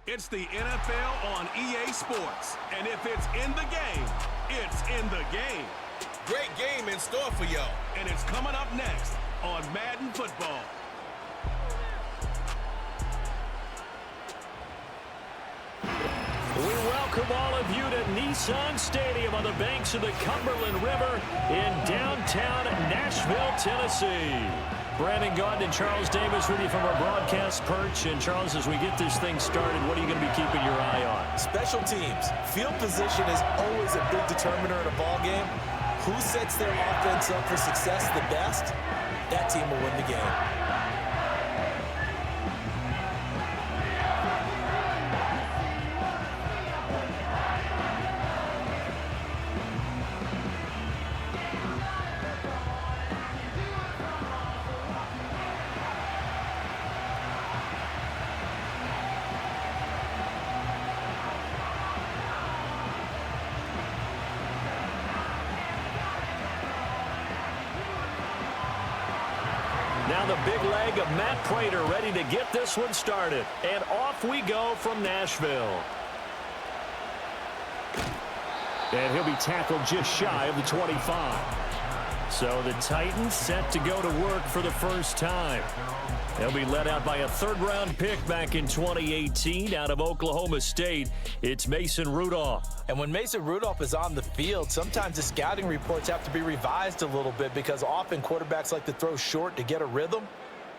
It's the NFL on EA Sports. And if it's in the game, it's in the game. Great game in store for y'all. And it's coming up next on Madden Football. We welcome all of you to Nissan Stadium on the banks of the Cumberland River in downtown Nashville, Tennessee. Brandon Gaudin and Charles Davis with you from our broadcast perch. And Charles, as we get this thing started, what are you going to be keeping your eye on? Special teams. Field position is always a big determiner in a ball game. Who sets their offense up for success the best, that team will win the game. Now the big leg of Matt Prater ready to get this one started. And off we go from Nashville. And he'll be tackled just shy of the 25. So the Titans set to go to work for the first time. They'll be led out by a third-round pick back in 2018 out of Oklahoma State. It's Mason Rudolph. And when Mason Rudolph is on the field, sometimes the scouting reports have to be revised a little bit because often quarterbacks like to throw short to get a rhythm.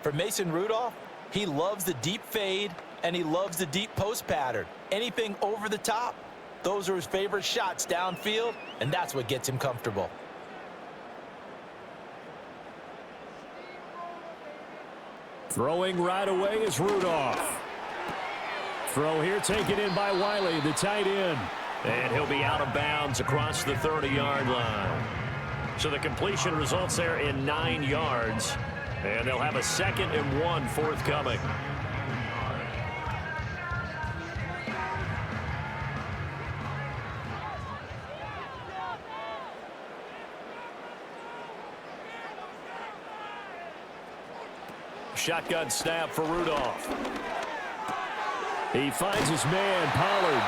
For Mason Rudolph, he loves the deep fade and he loves the deep post pattern. Anything over the top, those are his favorite shots downfield, and that's what gets him comfortable. Throwing right away is Rudolph. Throw here taken in by Wiley, the tight end. And he'll be out of bounds across the 30-yard line. So the completion results there in 9 yards. And they'll have a 2nd and 1 forthcoming. Shotgun snap for Rudolph. He finds his man, Pollard.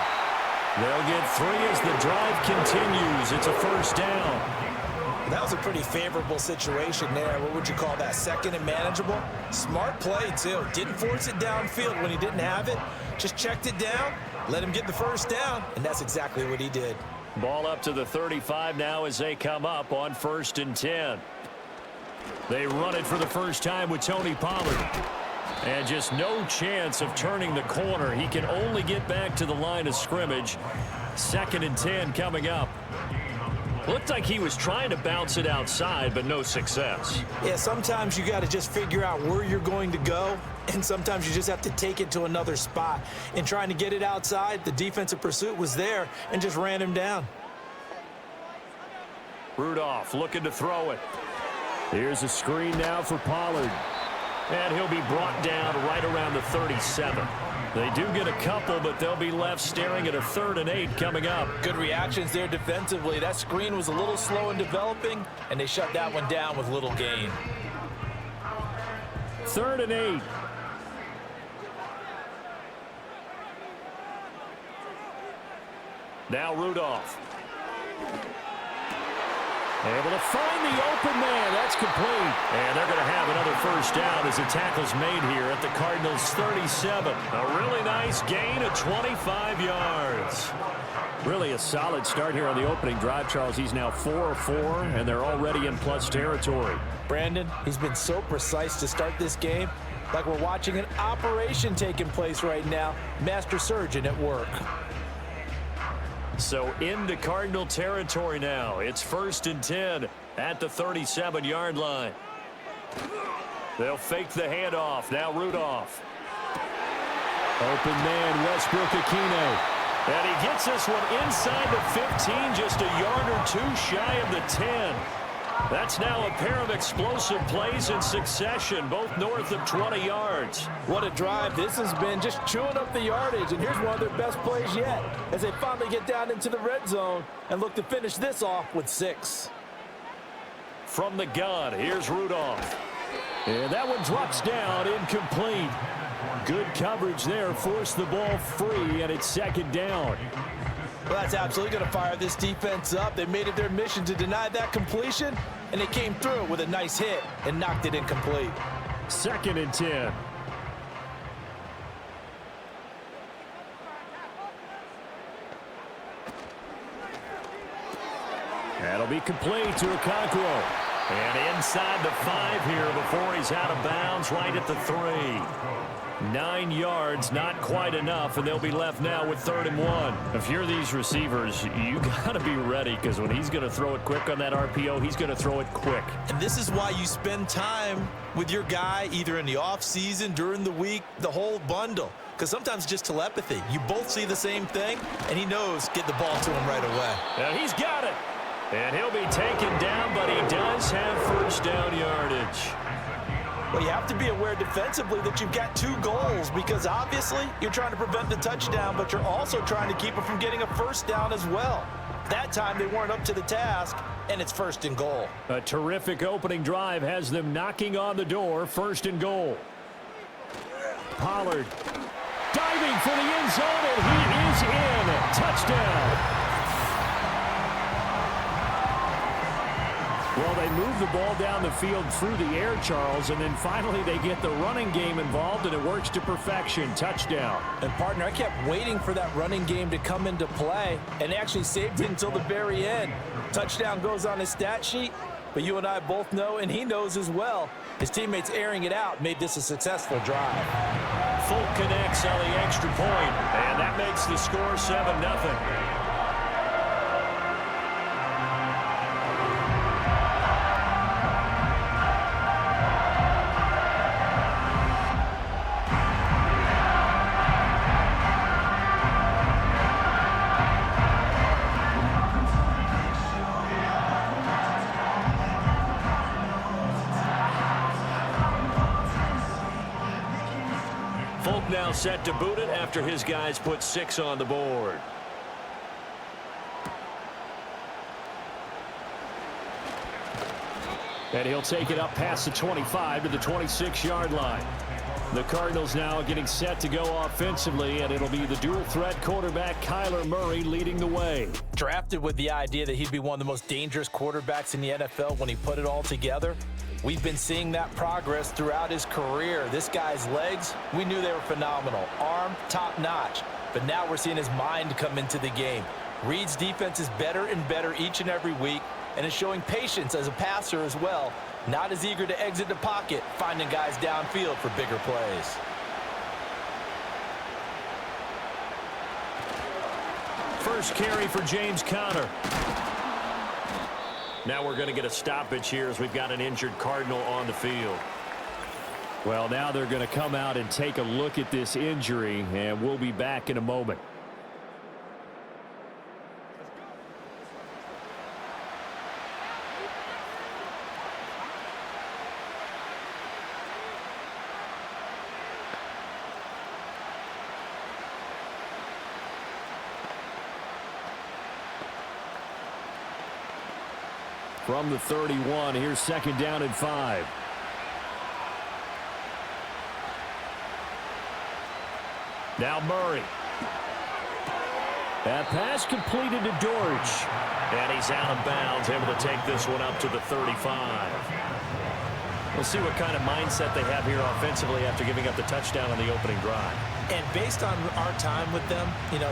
They'll get 3 as the drive continues. It's a first down. That was a pretty favorable situation there. What would you call that? 2nd and manageable? Smart play, too. Didn't force it downfield when he didn't have it. Just checked it down, let him get the first down, and that's exactly what he did. Ball up to the 35 now as they come up on 1st and 10. They run it for the first time with Tony Pollard. And just no chance of turning the corner. He can only get back to the line of scrimmage. 2nd and 10 coming up. Looked like he was trying to bounce it outside, but no success. Yeah, sometimes you got to just figure out where you're going to go, and sometimes you just have to take it to another spot. In trying to get it outside, the defensive pursuit was there and just ran him down. Rudolph looking to throw it. Here's a screen now for Pollard. And he'll be brought down right around the 37. They do get a couple, but they'll be left staring at a 3rd and 8 coming up. Good reactions there defensively. That screen was a little slow in developing, and they shut that one down with little gain. 3rd and 8. Now Rudolph. Able to find the open man. That's complete. And they're going to have another first down as the tackle's made here at the Cardinals' 37. A really nice gain of 25 yards. Really a solid start here on the opening drive, Charles. He's now 4 of 4, and they're already in plus territory. Brandon, he's been so precise to start this game, like we're watching an operation taking place right now. Master surgeon at work. So into Cardinal territory now. It's 1st and 10 at the 37-yard line. They'll fake the handoff. Now Rudolph. Open man, Westbrook-Ikhine. And he gets this one inside the 15, just a yard or 2 shy of the 10. That's now a pair of explosive plays in succession, both north of 20 yards. What a drive this has been, just chewing up the yardage, and here's one of their best plays yet as they finally get down into the red zone and look to finish this off with 6. From the gun, here's Rudolph. And that one drops down, incomplete. Good coverage there. Forced the ball free, and it's second down. Well, that's absolutely going to fire this defense up. They made it their mission to deny that completion, and they came through with a nice hit and knocked it incomplete. 2nd and 10. That'll be complete to Okonkwo. And inside the 5 here before he's out of bounds, right at the 3. 9 yards, not quite enough, and they'll be left now with 3rd and 1. If you're these receivers, you got to be ready, because when he's going to throw it quick on that RPO, he's going to throw it quick. And this is why you spend time with your guy either in the offseason, during the week, the whole bundle. Because sometimes it's just telepathy. You both see the same thing, and he knows get the ball to him right away. And he's got it. And he'll be taken down, but he does have first down yardage. Well, you have to be aware defensively that you've got 2 goals, because obviously you're trying to prevent the touchdown, but you're also trying to keep it from getting a first down as well. That time they weren't up to the task, and it's 1st and goal. A terrific opening drive has them knocking on the door. 1st and goal. Pollard diving for the end zone, and he is in. Touchdown. Well, they move the ball down the field through the air, Charles, and then finally they get the running game involved, and it works to perfection. Touchdown. And, partner, I kept waiting for that running game to come into play, and actually saved it until the very end. Touchdown goes on his stat sheet, but you and I both know, and he knows as well, his teammates airing it out made this a successful drive. Folk connects on the extra point, and that makes the score 7-0. Now set to boot it after his guys put 6 on the board. And he'll take it up past the 25 to the 26-yard line. The Cardinals now getting set to go offensively, and it'll be the dual-threat quarterback Kyler Murray leading the way. Drafted with the idea that he'd be one of the most dangerous quarterbacks in the NFL when he put it all together. We've been seeing that progress throughout his career. This guy's legs, we knew they were phenomenal. Arm, top-notch. But now we're seeing his mind come into the game. Reed's defense is better and better each and every week, and is showing patience as a passer as well. Not as eager to exit the pocket, finding guys downfield for bigger plays. First carry for James Conner. Now we're going to get a stoppage here as we've got an injured Cardinal on the field. Well, now they're going to come out and take a look at this injury, and we'll be back in a moment. From the 31, here's 2nd down and 5. Now Murray. That pass completed to Dortch. And he's out of bounds, able to take this one up to the 35. We'll see what kind of mindset they have here offensively after giving up the touchdown on the opening drive. And based on our time with them,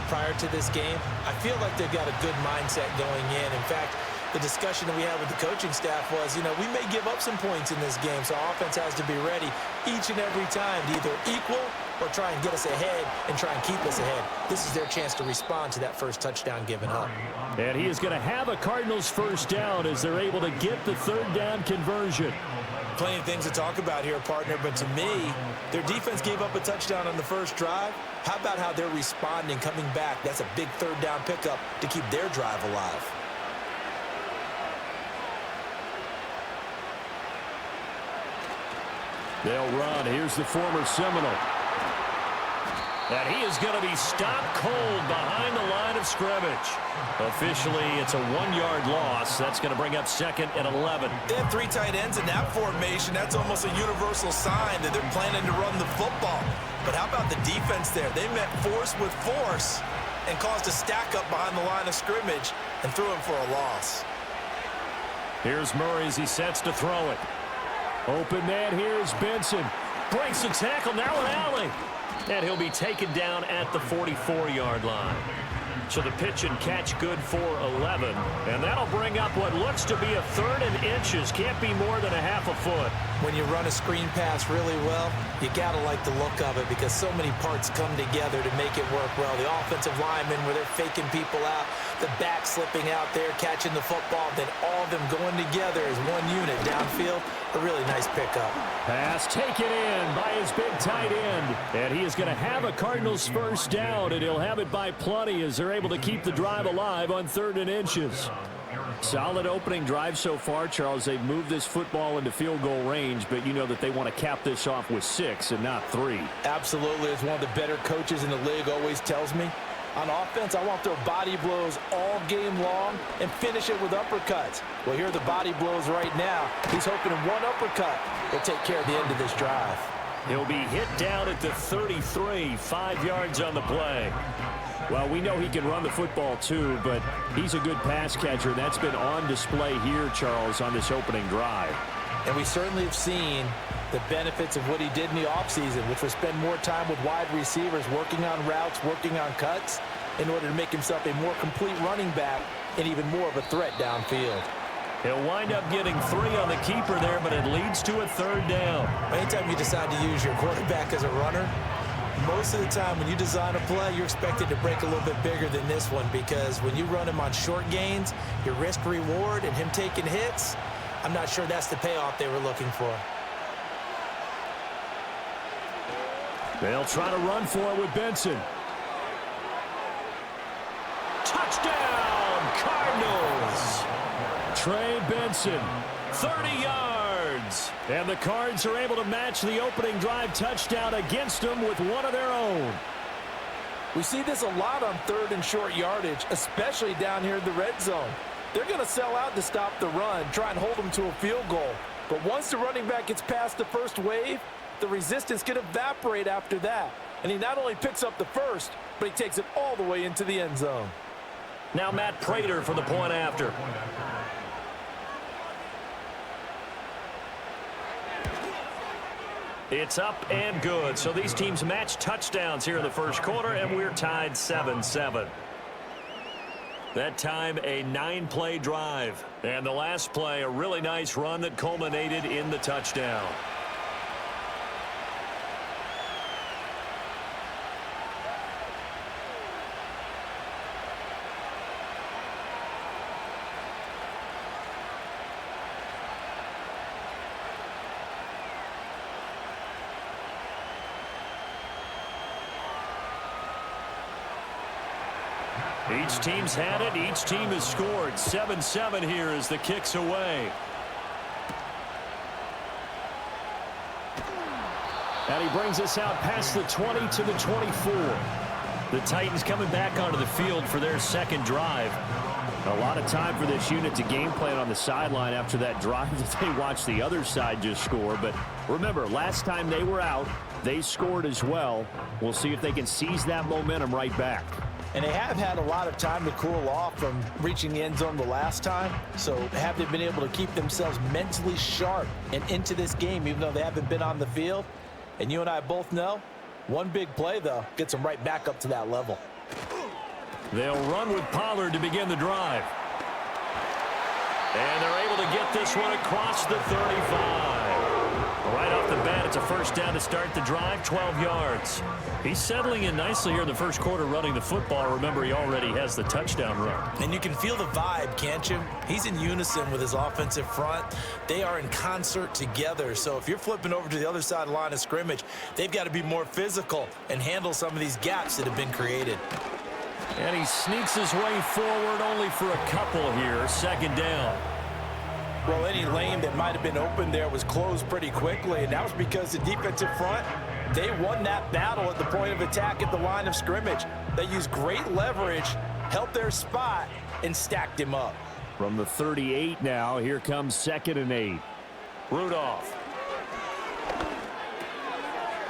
prior to this game, I feel like they've got a good mindset going in. In fact, the discussion that we had with the coaching staff was, we may give up some points in this game, so our offense has to be ready each and every time to either equal or try and get us ahead and try and keep us ahead. This is their chance to respond to that first touchdown given up. And he is going to have a Cardinals first down as they're able to get the 3rd down conversion. Plenty of things to talk about here, partner, but to me, their defense gave up a touchdown on the first drive. How about how they're responding, coming back? That's a big 3rd down pickup to keep their drive alive. They'll run. Here's the former Seminole. And he is going to be stopped cold behind the line of scrimmage. Officially, it's a 1-yard loss. That's going to bring up 2nd and 11. They have 3 tight ends in that formation. That's almost a universal sign that they're planning to run the football. But how about the defense there? They met force with force and caused a stack up behind the line of scrimmage and threw him for a loss. Here's Murray as he sets to throw it. Open man, here's Benson. Breaks the tackle, now an alley. And he'll be taken down at the 44-yard line. So the pitch and catch good for 11. And that'll bring up what looks to be a 3rd and inches. Can't be more than a half a foot. When you run a screen pass really well, you got to like the look of it because so many parts come together to make it work well. The offensive linemen where they're faking people out, the back slipping out there, catching the football, then all of them going together as one unit downfield. A really nice pickup. Pass taken in by his big tight end. And he is going to have a Cardinals first down, and he'll have it by plenty as they're able to keep the drive alive on 3rd and inches. Solid opening drive so far, Charles. They've moved this football into field goal range, but you know that they want to cap this off with 6 and not 3. Absolutely. As one of the better coaches in the league always tells me, on offense, I want to throw body blows all game long and finish it with uppercuts. Well, here are the body blows right now. He's hoping in one uppercut will take care of the end of this drive. He'll be hit down at the 33, 5 yards on the play. Well, we know he can run the football too, but he's a good pass catcher. That's been on display here, Charles, on this opening drive. And we certainly have seen the benefits of what he did in the offseason, which was spend more time with wide receivers, working on routes, working on cuts, in order to make himself a more complete running back and even more of a threat downfield. He'll wind up getting 3 on the keeper there, but it leads to a 3rd down. Anytime you decide to use your quarterback as a runner, most of the time when you design a play, you're expected to break a little bit bigger than this one because when you run him on short gains, your risk-reward and him taking hits, I'm not sure that's the payoff they were looking for. They'll try to run for it with Benson. Touchdown, Cardinals! Trey Benson, 30 yards. And the Cards are able to match the opening drive touchdown against them with one of their own. We see this a lot on 3rd and short yardage, especially down here in the red zone. They're going to sell out to stop the run, try and hold them to a field goal. But once the running back gets past the first wave, the resistance can evaporate after that. And he not only picks up the first, but he takes it all the way into the end zone. Now Matt Prater for the point after. It's up and good. So these teams match touchdowns here in the first quarter, and we're tied 7-7. That time, a 9-play drive. And the last play, a really nice run that culminated in the touchdown. Each team's had it. Each team has scored. 7-7 here as the kick's away. And he brings us out past the 20 to the 24. The Titans coming back onto the field for their second drive. A lot of time for this unit to game plan on the sideline after that drive that they watched the other side just score. But remember, last time they were out, they scored as well. We'll see if they can seize that momentum right back. And they have had a lot of time to cool off from reaching the end zone the last time. So have they been able to keep themselves mentally sharp and into this game, even though they haven't been on the field? And you and I both know, one big play, though, gets them right back up to that level. They'll run with Pollard to begin the drive. And they're able to get this one across the 35. Right off the bat, it's a first down to start the drive, 12 yards. He's settling in nicely here in the first quarter running the football. Remember, he already has the touchdown run. And you can feel the vibe, can't you? He's in unison with his offensive front. They are in concert together. So if you're flipping over to the other side of the line of scrimmage, they've got to be more physical and handle some of these gaps that have been created. And he sneaks his way forward only for a couple here. Second down. Well, any lane that might have been open there was closed pretty quickly, and that was because the defensive front They won that battle at the point of attack at the line of scrimmage. They used great leverage, held their spot, and stacked him up. From the 38 now, here comes 2nd and 8. Rudolph.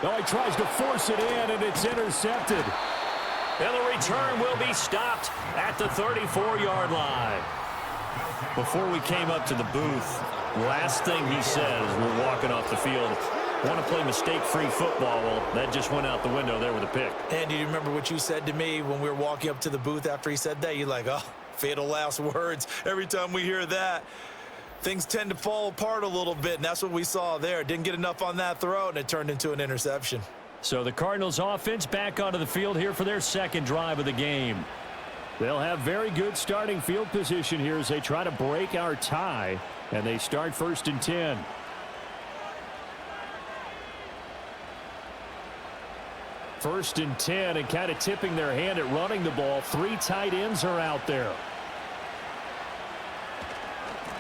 Oh, he tries to force it in, and it's intercepted. And the return will be stopped at the 34-yard line. Before we came up to the booth, last thing he said as we're walking off the field, want to play mistake-free football. Well, that just went out the window there with a pick. And do you remember what you said to me when we were walking up to the booth after he said that? You're like, oh, fatal last words. Every time we hear that, things tend to fall apart a little bit, and that's what we saw there. Didn't get enough on that throw, and it turned into an interception. So the Cardinals offense back onto the field here for their second drive of the game. They'll have very good starting field position here as they try to break our tie, and they start 1st and 10. First and 10, and kind of tipping their hand at running the ball. 3 tight ends are out there.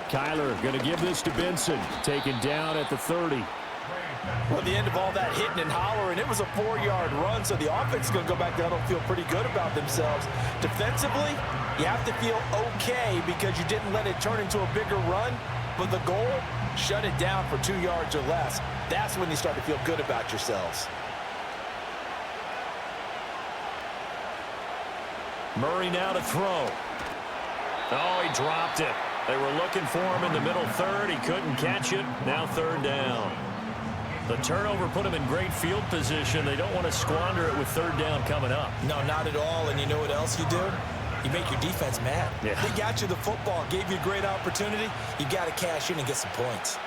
Kyler going to give this to Benson. Taken down at the 30. Well, at the end of all that hitting and hollering, it was a 4-yard run, so the offense is going to go back down and feel pretty good about themselves. Defensively, you have to feel okay because you didn't let it turn into a bigger run, but the goal, shut it down for 2 yards or less. That's when you start to feel good about yourselves. Murray now to throw. Oh, he dropped it. They were looking for him in the middle third. He couldn't catch it. Now 3rd down. The turnover put him in great field position. They don't want to squander it with 3rd down coming up. No, not at all. And you know what else you do? You make your defense mad. Yeah. They got you the football, gave you a great opportunity. You got to cash in and get some points.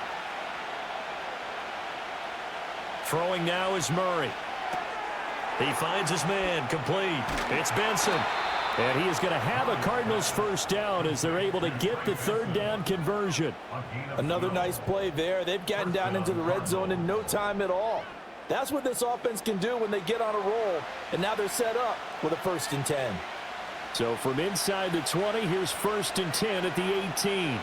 Throwing now is Murray. He finds his man, complete. It's Benson. And he is going to have a Cardinals 1st down as they're able to get the 3rd down conversion. Another nice play there. They've gotten down into the red zone in no time at all. That's what this offense can do when they get on a roll. And now they're set up with a 1st and 10. So from inside the 20, here's 1st and 10 at the 18.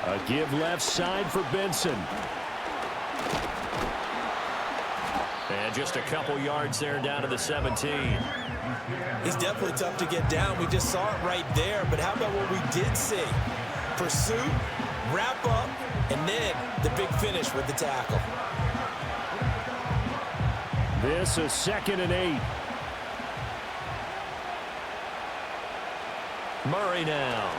A give left side for Benson. And just a couple yards there down to the 17. He's definitely tough to get down. We just saw it right there. But how about what we did see? Pursuit, wrap up, and then the big finish with the tackle. This is 2nd and 8. Murray now.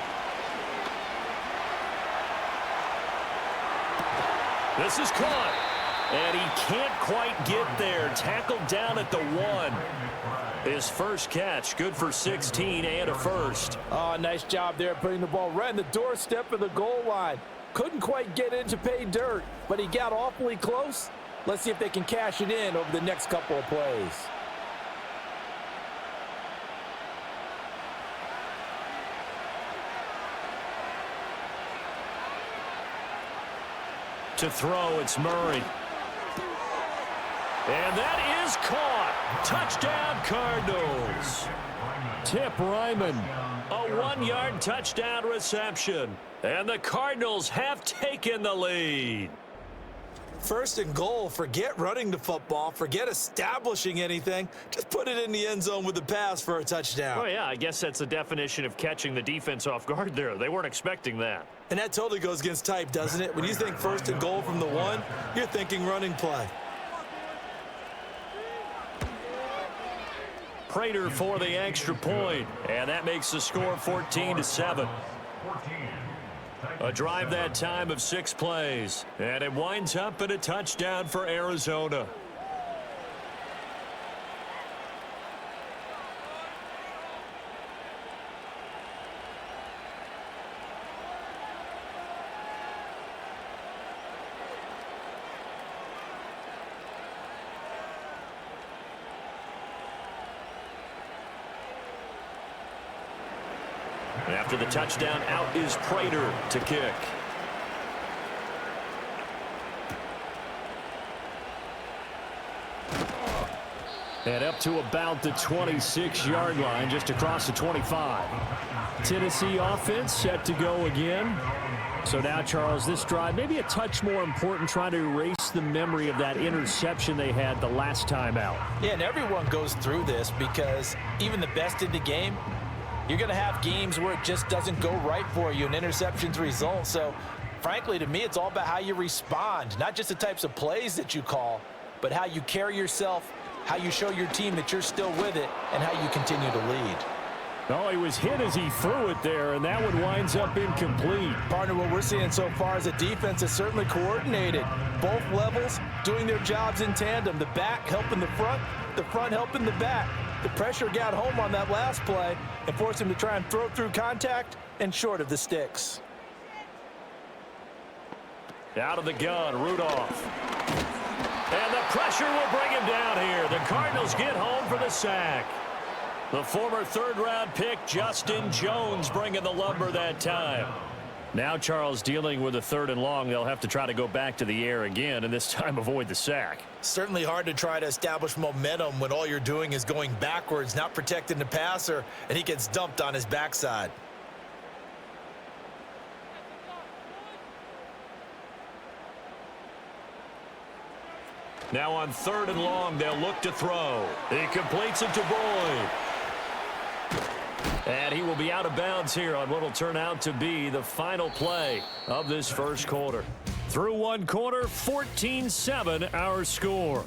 This is caught. And he can't quite get there. Tackled down at the 1. His first catch, good for 16 and a 1st. Oh, nice job there putting the ball right in the doorstep of the goal line. Couldn't quite get in to pay dirt, but he got awfully close. Let's see if they can cash it in over the next couple of plays. To throw, it's Murray. And that is caught. Touchdown, Cardinals. Tip Ryman. A 1-yard touchdown reception. And the Cardinals have taken the lead. 1st and goal. Forget running the football. Forget establishing anything. Just put it in the end zone with the pass for a touchdown. Oh, yeah, I guess that's the definition of catching the defense off guard there. They weren't expecting that. And that totally goes against type, doesn't it? When you think 1st and goal from the 1, you're thinking running play. Prater for the extra point, and that makes the score 14-7. A drive that time of 6 plays, and it winds up in a touchdown for Arizona. After the touchdown, out is Prater to kick. And up to about the 26-yard line, just across the 25. Tennessee offense set to go again. So now, Charles, this drive maybe a touch more important, trying to erase the memory of that interception they had the last time out. Yeah, and everyone goes through this because even the best in the game, you're going to have games where it just doesn't go right for you and interceptions result. So, frankly, to me, it's all about how you respond, not just the types of plays that you call, but how you carry yourself, how you show your team that you're still with it, and how you continue to lead. Oh, he was hit as he threw it there, and that one winds up incomplete. Partner, what we're seeing so far is a defense is certainly coordinated. Both levels doing their jobs in tandem. The back helping the front helping the back. The pressure got home on that last play and forced him to try and throw through contact and short of the sticks. Out of the gun, Rudolph. And the pressure will bring him down here. The Cardinals get home for the sack. The former third-round pick, Justin Jones, bringing the lumber that time. Now Charles dealing with a 3rd and long. They'll have to try to go back to the air again, and this time avoid the sack. Certainly hard to try to establish momentum when all you're doing is going backwards, not protecting the passer, and he gets dumped on his backside. Now on 3rd and long, they'll look to throw. He completes it to Boyd. And he will be out of bounds here on what will turn out to be the final play of this first quarter. Through one quarter, 14-7 our score.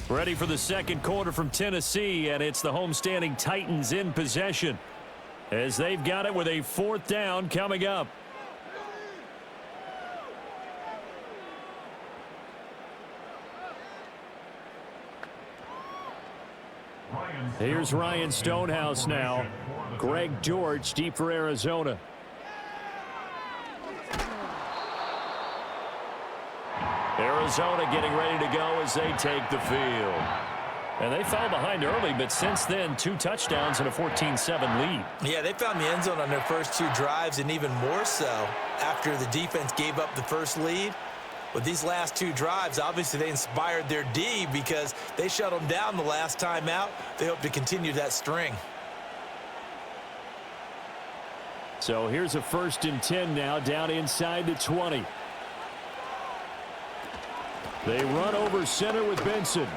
Ready for the second quarter from Tennessee, and it's the homestanding Titans in possession as they've got it with a 4th down coming up. Here's Ryan Stonehouse now. Greg George deep for Arizona. Arizona getting ready to go as they take the field. And they fell behind early, but since then, 2 touchdowns and a 14-7 lead. Yeah, they found the end zone on their first 2 drives, and even more so after the defense gave up the first lead. With these last 2 drives, obviously they inspired their D because they shut them down the last time out. They hope to continue that string. So here's a 1st and 10 now, down inside the 20. They run over center with Benson.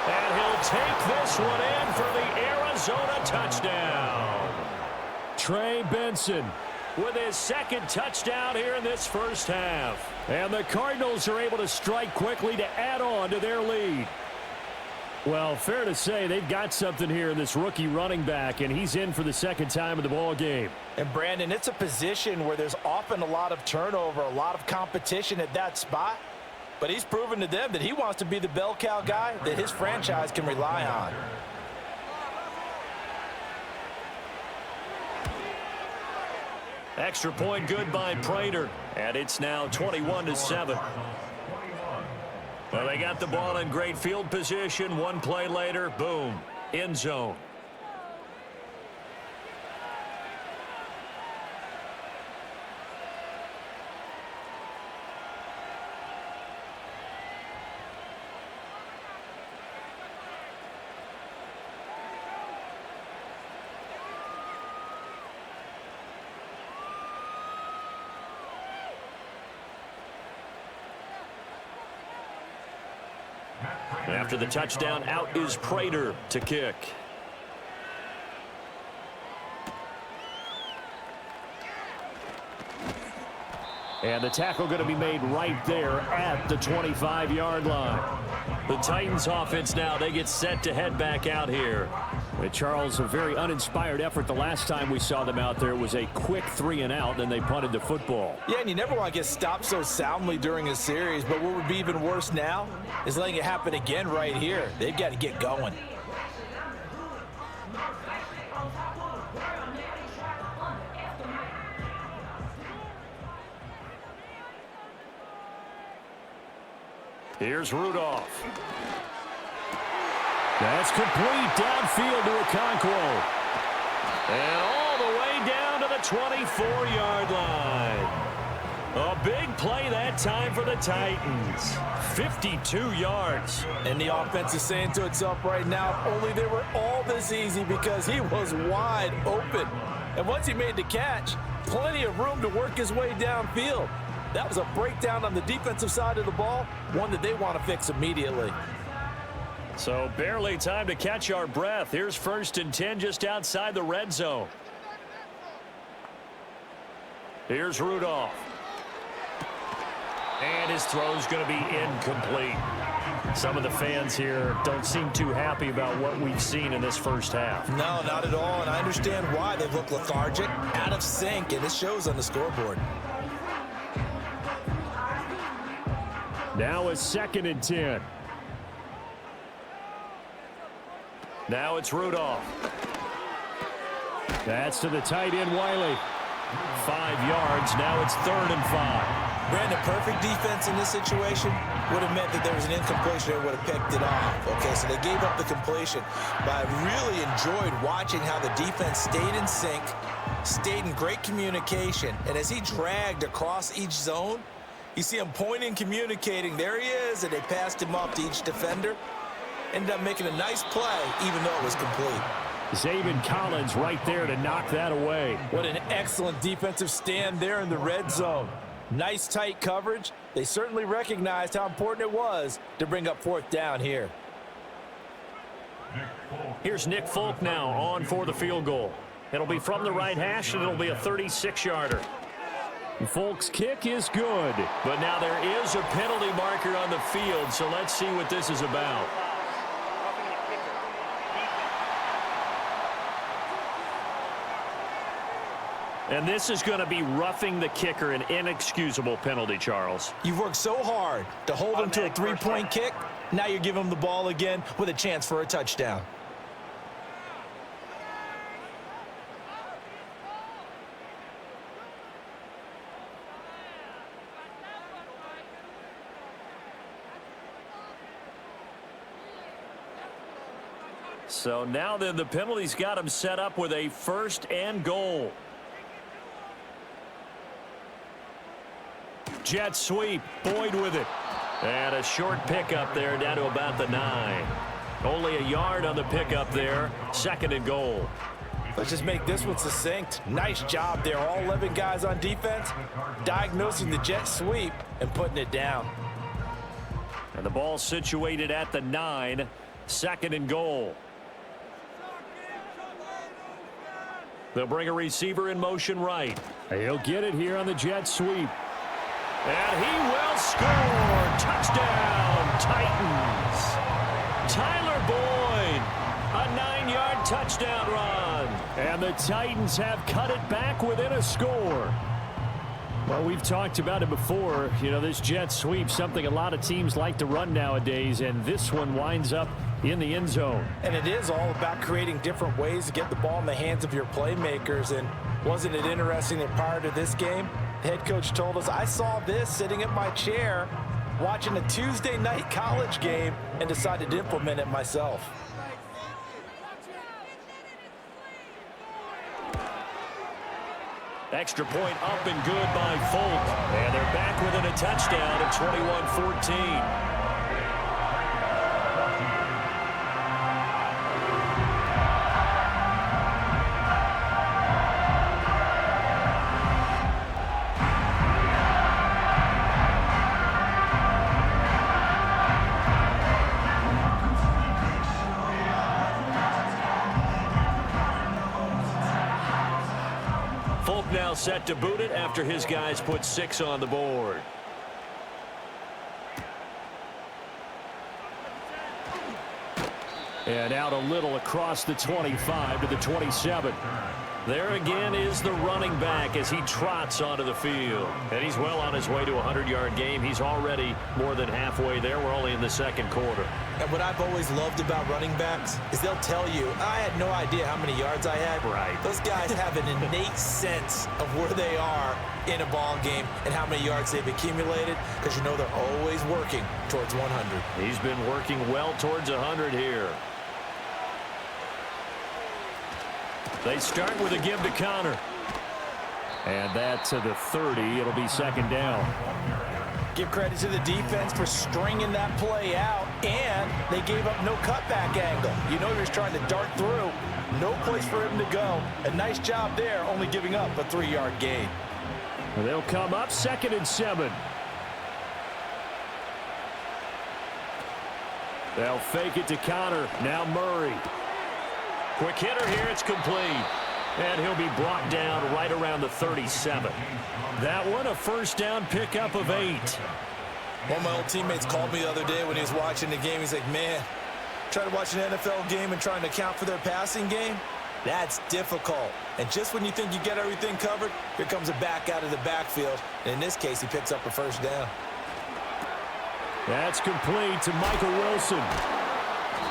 And he'll take this one in for the Arizona touchdown. Trey Benson with his 2nd touchdown here in this first half. And the Cardinals are able to strike quickly to add on to their lead. Well, fair to say they've got something here in this rookie running back, and he's in for the 2nd time of the ball game. And, Brandon, it's a position where there's often a lot of turnover, a lot of competition at that spot. But he's proven to them that he wants to be the bell cow guy that his franchise can rely on. Extra point good by Prater, and it's now 21-7. Well, they got the ball in great field position. 1 play later, boom, end zone. After the touchdown, out is Prater to kick. And the tackle going to be made right there at the 25-yard line. The Titans offense now, they get set to head back out here. Charles, a very uninspired effort. The last time we saw them out there was a quick 3-and-out, then they punted the football. Yeah, and you never want to get stopped so soundly during a series, but what would be even worse now is letting it happen again right here. They've got to get going. Here's Rudolph. That's complete downfield to Okonkwo. And all the way down to the 24-yard line. A big play that time for the Titans. 52 yards. And the offense is saying to itself right now, if only they were all this easy, because he was wide open. And once he made the catch, plenty of room to work his way downfield. That was a breakdown on the defensive side of the ball, one that they want to fix immediately. So barely time to catch our breath. Here's 1st and 10 just outside the red zone. Here's Rudolph. And his throw's going to be incomplete. Some of the fans here don't seem too happy about what we've seen in this first half. No, not at all, and I understand why. They look lethargic, out of sync, and it shows on the scoreboard. Now it's 2nd and 10. Now it's Rudolph. That's to the tight end, Wiley. 5 yards. Now it's 3rd and 5. Brandon, perfect defense in this situation would have meant that there was an incompletion. They would have picked it off. Okay, so they gave up the completion. But I really enjoyed watching how the defense stayed in sync, stayed in great communication. And as he dragged across each zone, you see him pointing, communicating. There he is, and they passed him off to each defender. Ended up making a nice play, even though it was complete. Zaven Collins right there to knock that away. What an excellent defensive stand there in the red zone. Nice tight coverage. They certainly recognized how important it was to bring up 4th down here. Here's Nick Folk now on for the field goal. It'll be from the right hash, and it'll be a 36-yarder. Folk's kick is good. But now there is a penalty marker on the field, so let's see what this is about. And this is going to be roughing the kicker, an inexcusable penalty, Charles. You've worked so hard to hold him to a 3-point kick. Now you give him the ball again with a chance for a touchdown. So now then the penalty's got him set up with a 1st and goal. Jet sweep, Boyd with it. And a short pickup there down to about the 9. Only a yard on the pickup there. 2nd and goal. Let's just make this one succinct. Nice job there. All 11 guys on defense diagnosing the jet sweep and putting it down. And the ball situated at the 9. 2nd and goal. They'll bring a receiver in motion right. He'll get it here on the jet sweep. And he will score. Touchdown, Titans. Tyler Boyd, a 9-yard touchdown run. And the Titans have cut it back within a score. Well, we've talked about it before. You know, this jet sweep, something a lot of teams like to run nowadays, and this one winds up in the end zone. And it is all about creating different ways to get the ball in the hands of your playmakers. And wasn't it interesting that prior to this game, the head coach told us, I saw this sitting in my chair watching a Tuesday night college game and decided to implement it myself. Extra point up and good by Folk. And they're back within a touchdown at 21-14. Folk now set to boot it after his guys put 6 on the board. And out a little across the 25 to the 27. There again is the running back as he trots onto the field. And he's well on his way to a 100-yard game. He's already more than halfway there. We're only in the 2nd quarter. And what I've always loved about running backs is they'll tell you, I had no idea how many yards I had. Right. Those guys have an innate sense of where they are in a ball game and how many yards they've accumulated, because you know they're always working towards 100. He's been working well towards 100 here. They start with a give to Connor. And that to the 30. It'll be second down. Give credit to the defense for stringing that play out, and they gave up no cutback angle. You know he was trying to dart through. No place for him to go. A nice job there, only giving up a 3-yard gain. They'll come up 2nd and 7. They'll fake it to Connor. Now Murray. Quick hitter here. It's complete. And he'll be brought down right around the 37. That one a first down pickup of 8. One of my old teammates called me the other day when he was watching the game. He's like, man, trying to watch an NFL game and trying to account for their passing game, that's difficult. And just when you think you get everything covered, here comes a back out of the backfield. And in this case, he picks up a first down. That's complete to Michael Wilson.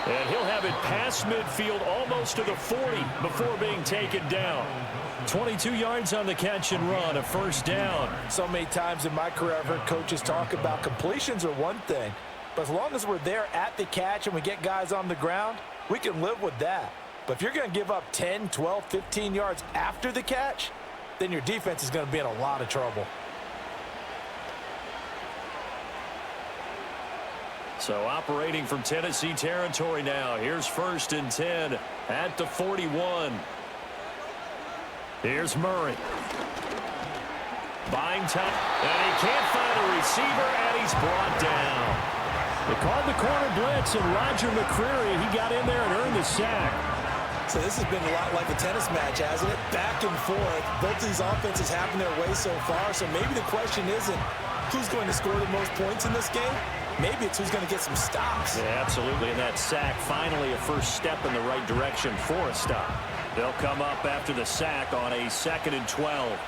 And he'll have it past midfield almost to the 40 before being taken down. 22 yards on the catch and run, a first down. So many times in my career I've heard coaches talk about completions are one thing, but as long as we're there at the catch and we get guys on the ground, we can live with that. But if you're going to give up 10, 12, 15 yards after the catch, then your defense is going to be in a lot of trouble. So operating from Tennessee territory now. Here's 1st and 10 at the 41. Here's Murray. Buying time. And he can't find a receiver, and he's brought down. They called the corner blitz, and Roger McCreary, he got in there and earned the sack. So this has been a lot like a tennis match, hasn't it? Back and forth. Both these offenses having their way so far. So maybe the question isn't who's going to score the most points in this game. Maybe it's who's going to get some stops. Yeah, absolutely. And that sack, finally a first step in the right direction for a stop. They'll come up after the sack on a 2nd and 12.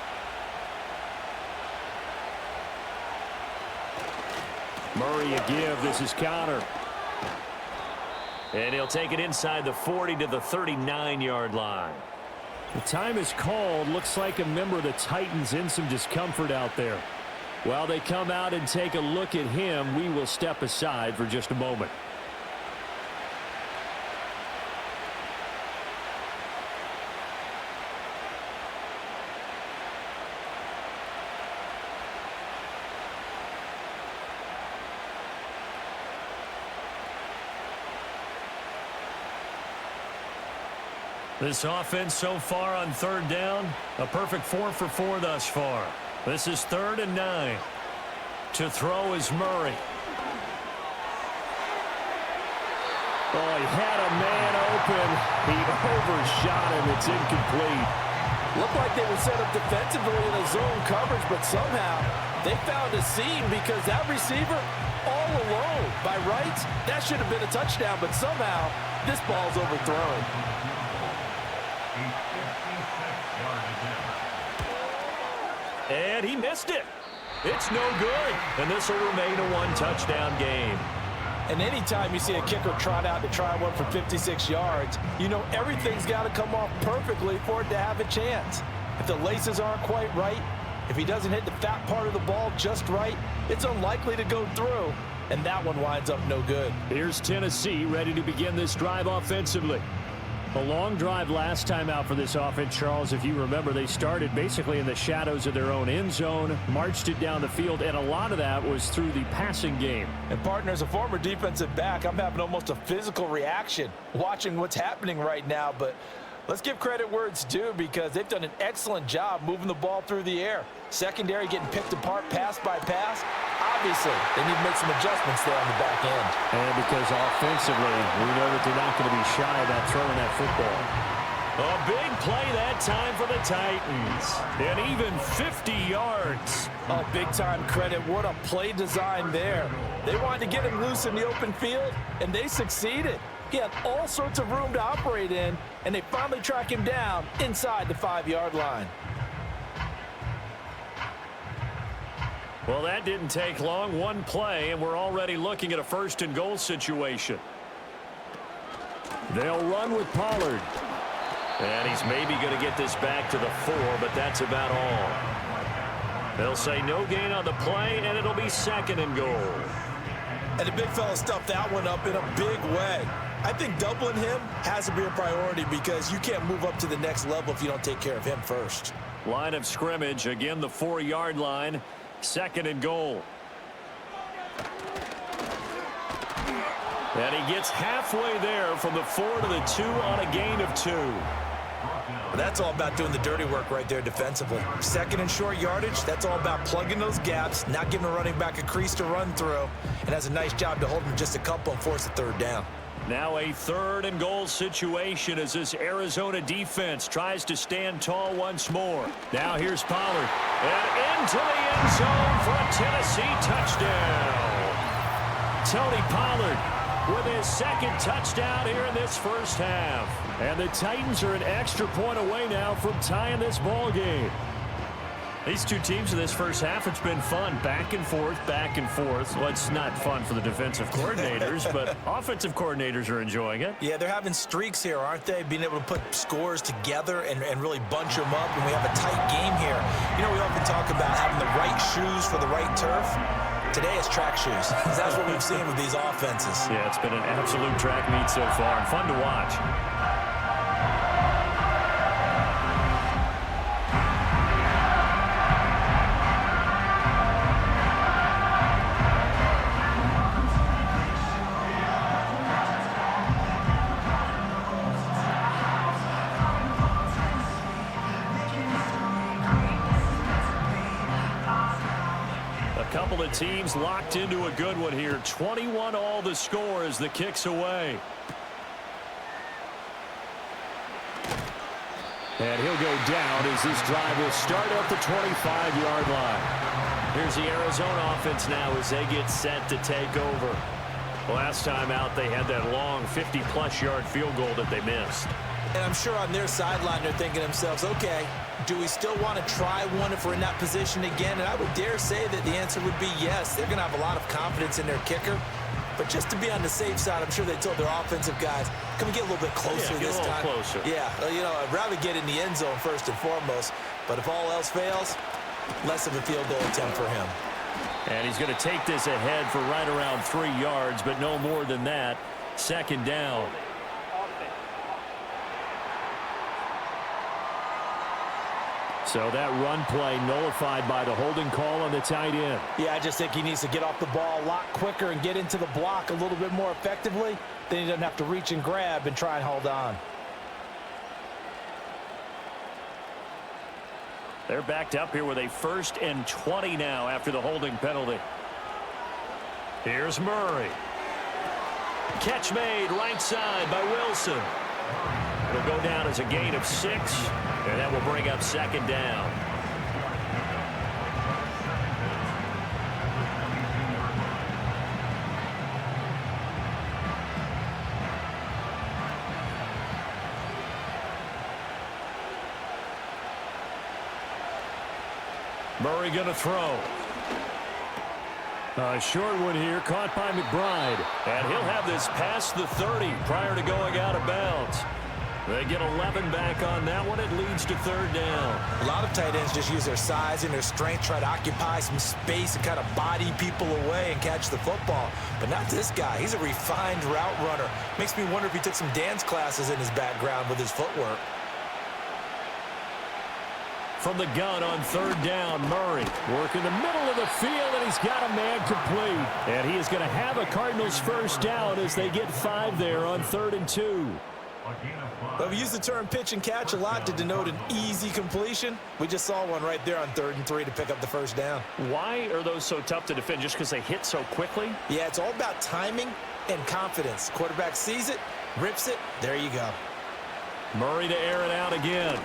Murray a give. This is Connor. And he'll take it inside the 40 to the 39-yard line. The time is called. Looks like a member of the Titans in some discomfort out there. While they come out and take a look at him, we will step aside for just a moment. This offense so far on 3rd down, a perfect 4 for 4 thus far. This is 3rd and 9. To throw is Murray. Oh, he had a man open. He overshot him. It's incomplete. Looked like they were set up defensively in a zone coverage, but somehow they found a seam because that receiver all alone. By rights, that should have been a touchdown, but somehow this ball's overthrown. And he missed it. It's no good. And this will remain a 1-touchdown game. And anytime you see a kicker trot out to try one for 56 yards, you know everything's got to come off perfectly for it to have a chance. If the laces aren't quite right, if he doesn't hit the fat part of the ball just right, it's unlikely to go through. And that one winds up no good. Here's Tennessee ready to begin this drive offensively. A long drive last time out for this offense, Charles. If you remember, they started basically in the shadows of their own end zone, marched it down the field, and a lot of that was through the passing game. And, partner, as a former defensive back, I'm having almost a physical reaction watching what's happening right now. But let's give credit where it's due because they've done an excellent job moving the ball through the air. Secondary getting picked apart pass by pass. Obviously, they need to make some adjustments there on the back end. And because offensively, we know that they're not going to be shy about throwing that football. A big play that time for the Titans. And even 50 yards. Oh, big-time credit. What a play design there. They wanted to get him loose in the open field, and they succeeded. He had all sorts of room to operate in, and they finally track him down inside the 5-yard line. Well, that didn't take long. One play, and we're already looking at a 1st and goal situation. They'll run with Pollard. And he's maybe going to get this back to the 4, but that's about all. They'll say no gain on the play, and it'll be 2nd and goal. And the big fella stuffed that one up in a big way. I think doubling him has to be a priority because you can't move up to the next level if you don't take care of him first. Line of scrimmage, again the 4-yard line. 2nd and goal. And he gets halfway there from the 4 to the 2 on a gain of 2. That's all about doing the dirty work right there defensively. 2nd and short yardage, that's all about plugging those gaps, not giving a running back a crease to run through, and has a nice job to hold him just a couple and force a 3rd down. Now a 3rd and goal situation as this Arizona defense tries to stand tall once more. Now here's Pollard. And into the end zone for a Tennessee touchdown. Tony Pollard with his 2nd touchdown here in this first half. And the Titans are an extra point away now from tying this ball game. These two teams in this first half, it's been fun. Back and forth, back and forth. Well, it's not fun for the defensive coordinators, but offensive coordinators are enjoying it. Yeah, they're having streaks here, aren't they? Being able to put scores together and really bunch them up, and we have a tight game here. You know, we often talk about having the right shoes for the right turf. Today it's track shoes. That's what we've seen with these offenses. Yeah, it's been an absolute track meet so far, and fun to watch. Couple of teams locked into a good one here. 21 all the score as the kick's away. And he'll go down as this drive will start at the 25-yard line. Here's the Arizona offense now as they get set to take over. Last time out, they had that long 50-plus yard field goal that they missed. And I'm sure on their sideline they're thinking to themselves, okay, do we still want to try one if we're in that position again? And I would dare say that the answer would be yes. They're going to have a lot of confidence in their kicker. But just to be on the safe side, I'm sure they told their offensive guys, can we get a little bit closer this time? Closer. Yeah, you know, I'd rather get in the end zone first and foremost. But if all else fails, less of a field goal attempt for him. And he's going to take this ahead for right around 3 yards, but no more than that. 2nd down. So that run play nullified by the holding call on the tight end. Yeah, I just think he needs to get off the ball a lot quicker and get into the block a little bit more effectively. Then he doesn't have to reach and grab and try and hold on. They're backed up here with a 1st and 20 now after the holding penalty. Here's Murray. Catch made right side by Wilson. It'll go down as a gain of 6, and that will bring up 2nd down. Murray going to throw. A short one here, caught by McBride. And he'll have this past the 30 prior to going out of bounds. They get 11 back on that one. It leads to 3rd down. A lot of tight ends just use their size and their strength, try to occupy some space and kind of body people away and catch the football. But not this guy. He's a refined route runner. Makes me wonder if he took some dance classes in his background with his footwork. From the gun on 3rd down, Murray working the middle of the field, and he's got a man complete. And he is going to have a Cardinals 1st down as they get 5 there on 3rd and 2. Well, we use the term pitch and catch a lot to denote an easy completion. We just saw one right there on 3rd and 3 to pick up the 1st down. Why are those so tough to defend? Just because they hit so quickly? Yeah, it's all about timing and confidence. Quarterback sees it, rips it, there you go. Murray to air it out again.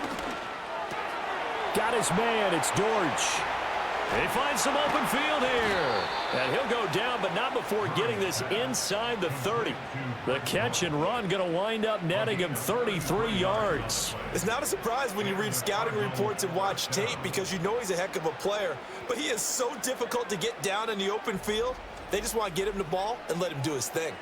Got his man, it's Dortch. He finds some open field here. And he'll go down, but not before getting this inside the 30. The catch and run going to wind up netting him 33 yards. It's not a surprise when you read scouting reports and watch tape because you know he's a heck of a player. But he is so difficult to get down in the open field. They just want to get him the ball and let him do his thing.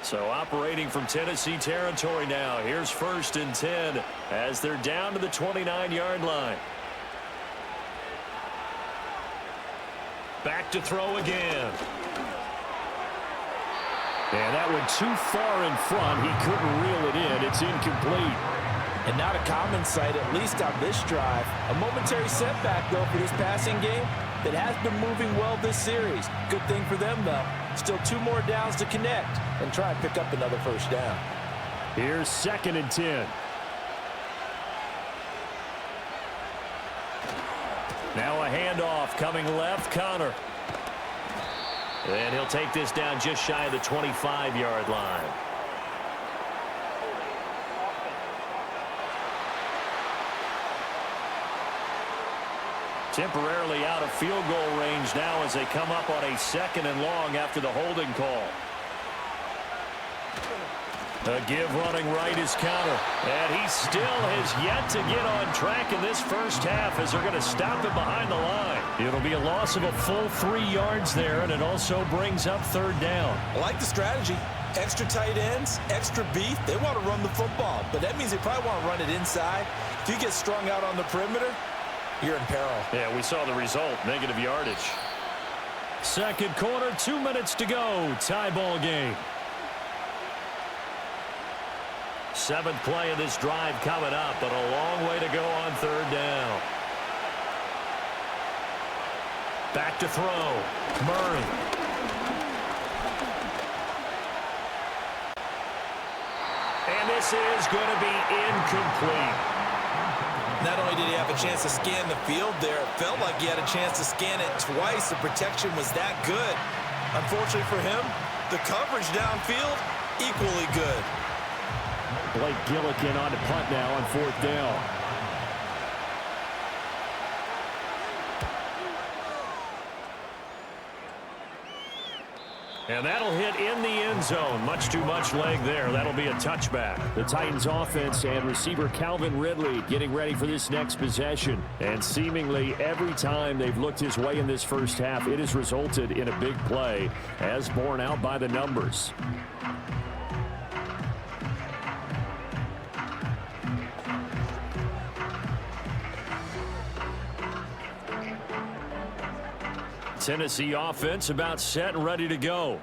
So operating from Tennessee territory now. Here's 1st and 10 as they're down to the 29-yard line. Back to throw again. And that went too far in front. He couldn't reel it in. It's incomplete. And not a common sight, at least on this drive. A momentary setback, though, for this passing game that has been moving well this series. Good thing for them, though. Still 2 more downs to connect and try and pick up another first down. Here's 2nd and 10. Now a handoff coming left, Connor. And he'll take this down just shy of the 25-yard line. Temporarily out of field goal range now as they come up on a 2nd and long after the holding call. A give running right is Connor. And he still has yet to get on track in this first half as they're going to stop him behind the line. It'll be a loss of a full 3 yards there, and it also brings up 3rd down. I like the strategy. Extra tight ends, extra beef. They want to run the football, but that means they probably want to run it inside. If you get strung out on the perimeter, you're in peril. Yeah, we saw the result, negative yardage. 2nd quarter, 2 minutes to go. Tie ball game. 7th play of this drive coming up, but a long way to go on 3rd down. Back to throw. Murray. And this is going to be incomplete. Not only did he have a chance to scan the field there, it felt like he had a chance to scan it twice. The protection was that good. Unfortunately for him, the coverage downfield, equally good. Blake Gillikin on to punt now on 4th down. And that'll hit in the end zone. Much too much leg there. That'll be a touchback. The Titans offense and receiver Calvin Ridley getting ready for this next possession. And seemingly every time they've looked his way in this first half, it has resulted in a big play, as borne out by the numbers. Tennessee offense about set and ready to go.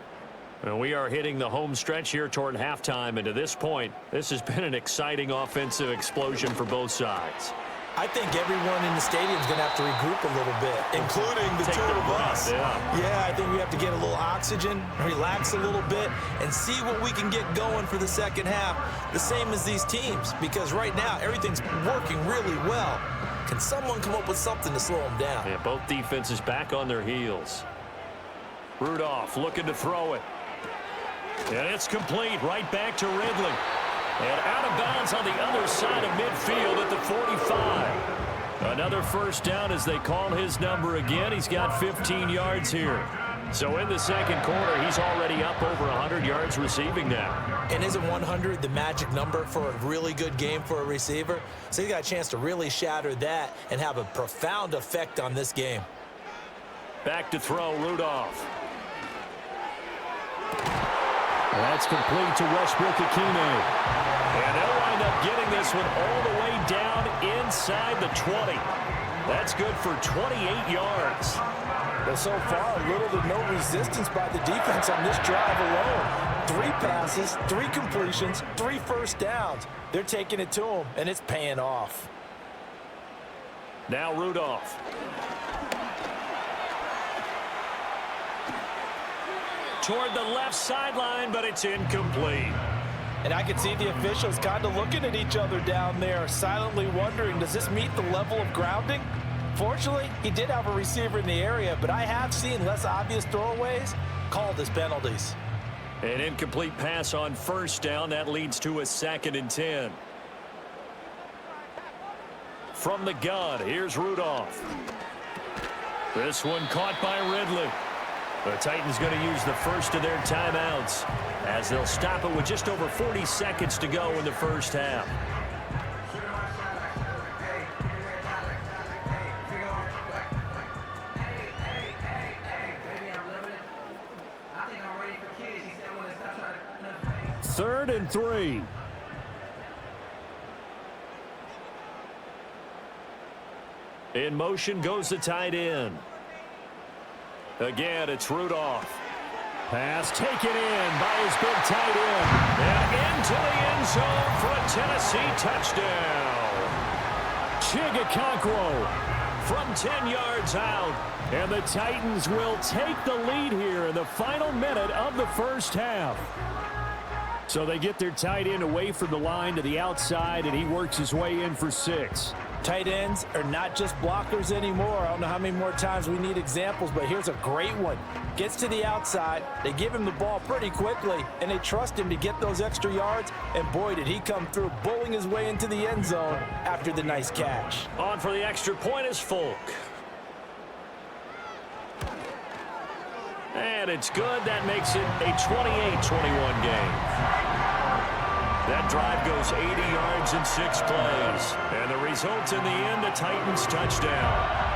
And we are hitting the home stretch here toward halftime, and to this point, this has been an exciting offensive explosion for both sides. I think everyone in the stadium is going to have to regroup a little bit, including the two of us. Yeah, I think we have to get a little oxygen, relax a little bit, and see what we can get going for the second half, the same as these teams, because right now everything's working really well. Can someone come up with something to slow them down? Yeah, both defenses back on their heels. Rudolph looking to throw it. And it's complete right back to Ridley. And out of bounds on the other side of midfield at the 45. Another first down as they call his number again. He's got 15 yards here. So in the second quarter, he's already up over 100 yards receiving now. And isn't 100 the magic number for a really good game for a receiver? So he got a chance to really shatter that and have a profound effect on this game. Back to throw, Rudolph. That's complete to Westbrook-Ikhine. And they'll wind up getting this one all the way down inside the 20. That's good for 28 yards. Well, so far, little to no resistance by the defense on this drive alone. 3 passes, 3 completions, 3 first downs. They're taking it to them, and it's paying off. Now Rudolph. Toward the left sideline, but it's incomplete. And I can see the officials kind of looking at each other down there, silently wondering, does this meet the level of grounding? Fortunately, he did have a receiver in the area, but I have seen less obvious throwaways called as penalties. An incomplete pass on first down. That leads to a 2nd and 10. From the gun, here's Rudolph. This one caught by Ridley. The Titans going to use the first of their timeouts as they'll stop it with just over 40 seconds to go in the first half. Third and 3. In motion goes the tight end. Again, it's Rudolph. Pass taken in by his big tight end. And into the end zone for a Tennessee touchdown. Chigakonkwo from 10 yards out. And the Titans will take the lead here in the final minute of the first half. So they get their tight end away from the line to the outside, and he works his way in for 6. Tight ends are not just blockers anymore. I don't know how many more times we need examples, but here's a great one. Gets to the outside, they give him the ball pretty quickly, and they trust him to get those extra yards, and boy, did he come through, bowling his way into the end zone after the nice catch. On for the extra point is Folk. And it's good. That makes it a 28-21 game. That drive goes 80 yards in 6 plays. And the result in the end, a Titans touchdown.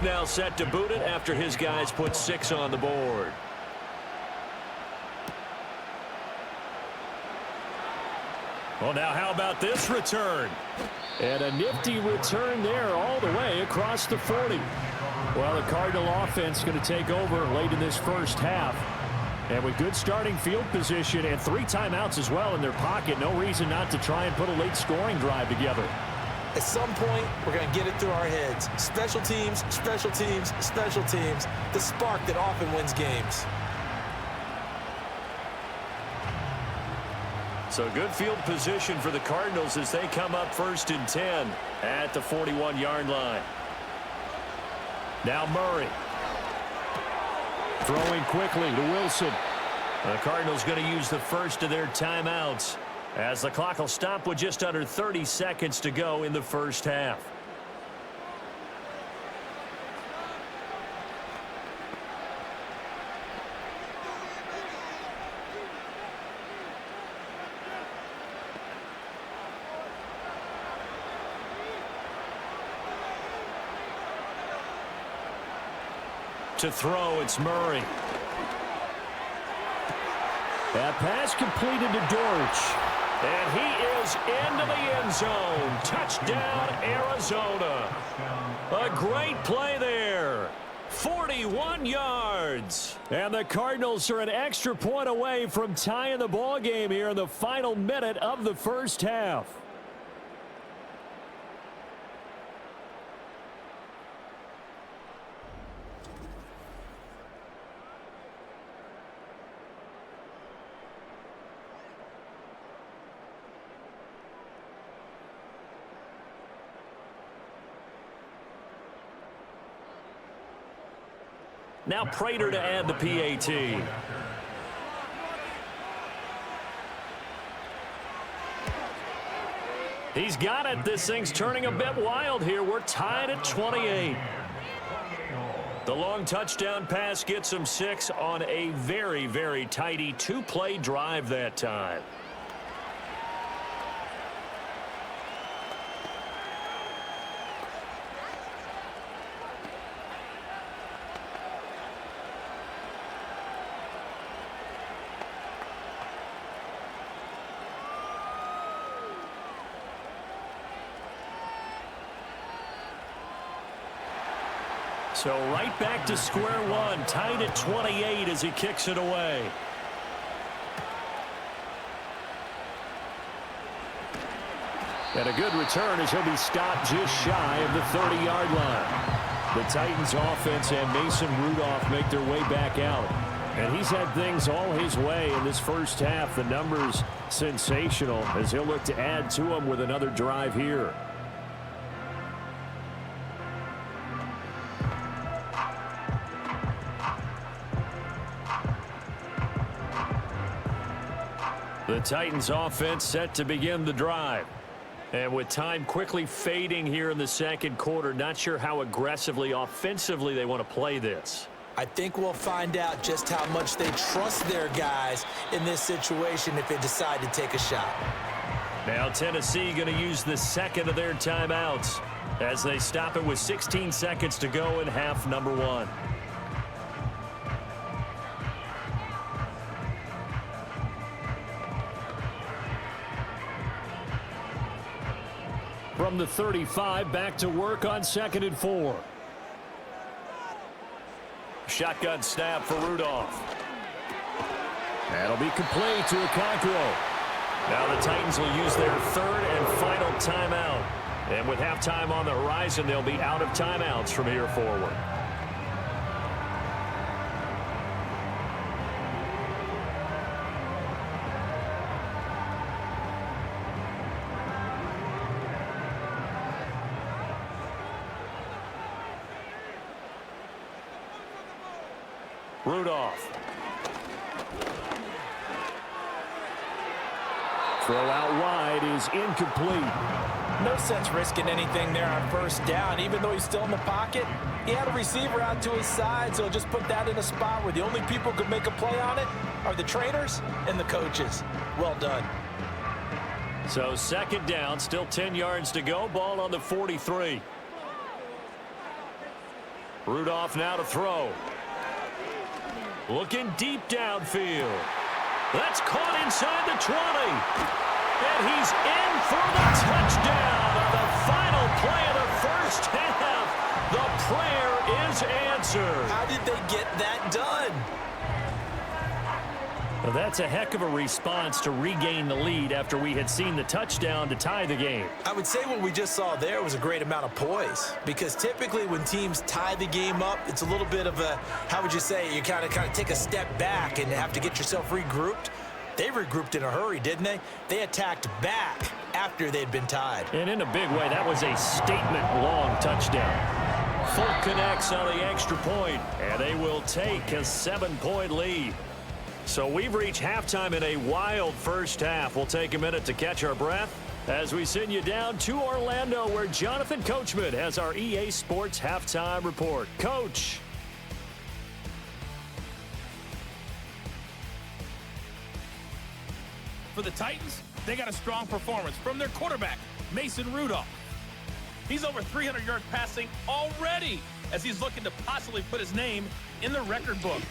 Now set to boot it after his guys put 6 on the board. Well, now how about this return? And a nifty return there all the way across the 40. Well, the Cardinal offense going to take over late in this first half. And with good starting field position and 3 timeouts as well in their pocket, no reason not to try and put a late scoring drive together. At some point, we're going to get it through our heads. Special teams, special teams, special teams. The spark that often wins games. So good field position for the Cardinals as they come up 1st and 10 at the 41-yard line. Now Murray. Throwing quickly to Wilson. The Cardinals going to use the first of their timeouts, as the clock will stop with just under 30 seconds to go in the first half. To throw, it's Murray. That pass completed to Dortch. And he is into the end zone. Touchdown, Arizona. A great play there. 41 yards. And the Cardinals are an extra point away from tying the ball game here in the final minute of the first half. Now Prater to add the PAT. He's got it. This thing's turning a bit wild here. We're tied at 28. The long touchdown pass gets him 6 on a very, very tidy 2-play drive that time. So right back to square one, tied at 28 as he kicks it away. And a good return as he'll be stopped just shy of the 30-yard line. The Titans offense and Mason Rudolph make their way back out. And he's had things all his way in this first half. The numbers sensational as he'll look to add to them with another drive here. The Titans offense set to begin the drive. And with time quickly fading here in the second quarter, not sure how aggressively, offensively they want to play this. I think we'll find out just how much they trust their guys in this situation if they decide to take a shot. Now Tennessee going to use the second of their timeouts as they stop it with 16 seconds to go in half number one. From the 35, back to work on 2nd and 4. Shotgun snap for Rudolph. That'll be complete to Okonkwo. Now the Titans will use their third and final timeout. And with halftime on the horizon, they'll be out of timeouts from here forward. Rudolph. Throw out wide is incomplete. No sense risking anything there on first down. Even though he's still in the pocket, he had a receiver out to his side, so just put that in a spot where the only people who can make a play on it are the trainers and the coaches. Well done. So 2nd down, still 10 yards to go. Ball on the 43. Rudolph now to throw. Looking deep downfield. That's caught inside the 20. And he's in for the touchdown on the final play of the first half. The prayer is answered. How did they get that done? Well, that's a heck of a response to regain the lead after we had seen the touchdown to tie the game. I would say what we just saw there was a great amount of poise, because typically when teams tie the game up, it's a little bit of a, how would you say, you kind of take a step back and have to get yourself regrouped. They regrouped in a hurry, didn't they? They attacked back after they'd been tied. And in a big way, that was a statement-long touchdown. Folk connects on the extra point, and they will take a 7-point lead. So we've reached halftime in a wild first half. We'll take a minute to catch our breath as we send you down to Orlando, where Jonathan Coachman has our EA Sports Halftime Report. Coach. For the Titans, they got a strong performance from their quarterback, Mason Rudolph. He's over 300 yards passing already, as he's looking to possibly put his name in the record book.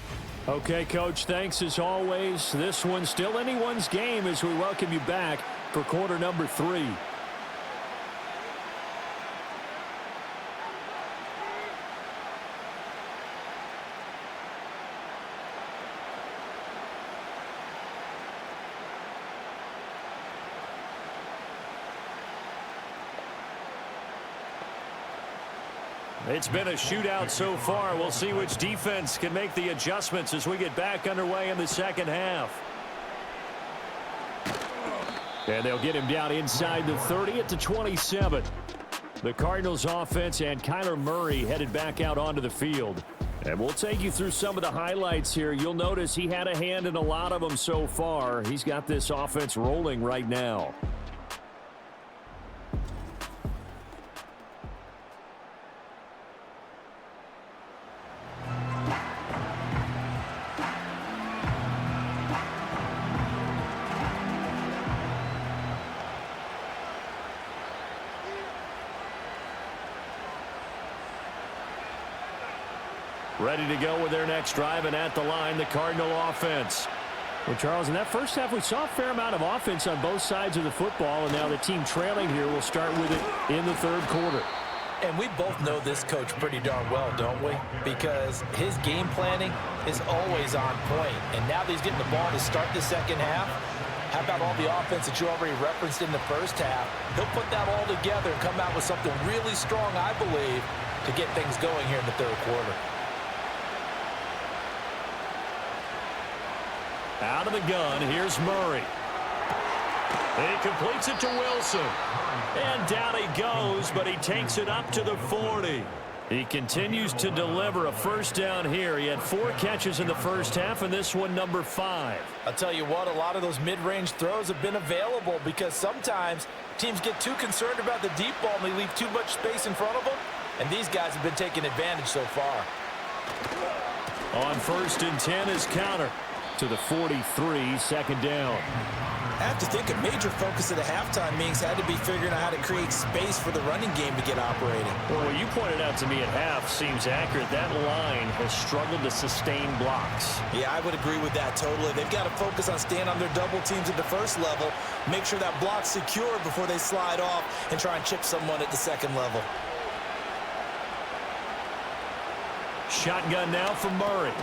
Okay, Coach, thanks as always. This one's still anyone's game as we welcome you back for quarter number 3. It's been a shootout so far. We'll see which defense can make the adjustments as we get back underway in the second half. And they'll get him down inside the 30 at the 27. The Cardinals offense and Kyler Murray headed back out onto the field. And we'll take you through some of the highlights here. You'll notice he had a hand in a lot of them so far. He's got this offense rolling right now. Ready to go with their next drive, and at the line, the Cardinal offense. Well, Charles, in that first half, we saw a fair amount of offense on both sides of the football, and now the team trailing here will start with it in the third quarter. And we both know this coach pretty darn well, don't we? Because his game planning is always on point. And now that he's getting the ball to start the second half, how about all the offense that you already referenced in the first half? He'll put that all together and come out with something really strong, I believe, to get things going here in the third quarter. Out of the gun, here's Murray. He completes it to Wilson. And down he goes, but he takes it up to the 40. He continues to deliver a first down here. He had 4 catches in the first half, and this one number 5. I'll tell you what, a lot of those mid-range throws have been available because sometimes teams get too concerned about the deep ball and they leave too much space in front of them, and these guys have been taking advantage so far. On 1st and 10 is counter to the 43, second down. I have to think a major focus of the halftime meetings had to be figuring out how to create space for the running game to get operating. Well, what you pointed out to me at half seems accurate. That line has struggled to sustain blocks. Yeah, I would agree with that totally. They've got to focus on staying on their double teams at the first level, make sure that block's secure before they slide off and try and chip someone at the second level. Shotgun now for Murray.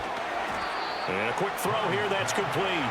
And a quick throw here, that's complete.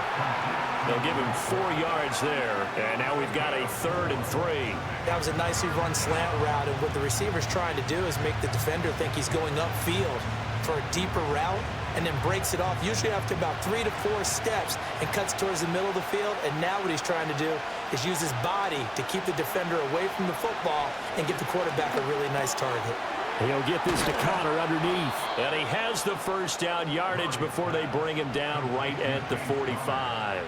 They'll give him 4 yards there, and now we've got a 3rd and 3. That was a nicely run slant route, and what the receiver's trying to do is make the defender think he's going upfield for a deeper route, and then breaks it off, usually after about 3 to 4 steps, and cuts towards the middle of the field. And now what he's trying to do is use his body to keep the defender away from the football and give the quarterback a really nice target. He'll get this to Connor underneath. And he has the first down yardage before they bring him down right at the 45.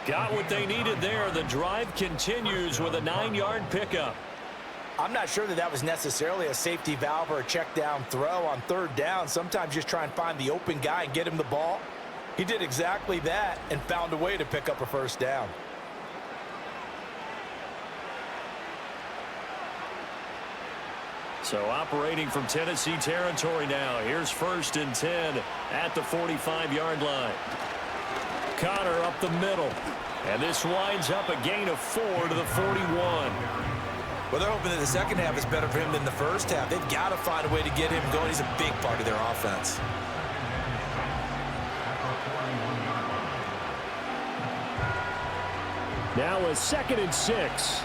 Got what they needed there. The drive continues with a 9-yard pickup. I'm not sure that was necessarily a safety valve or a check down throw on 3rd down. Sometimes just try and find the open guy and get him the ball. He did exactly that and found a way to pick up a first down. So operating from Tennessee territory now. Here's 1st and 10 at the 45-yard line. Connor up the middle. And this winds up a gain of 4 to the 41. Well, they're hoping that the second half is better for him than the first half. They've got to find a way to get him going. He's a big part of their offense. Now a 2nd and 6.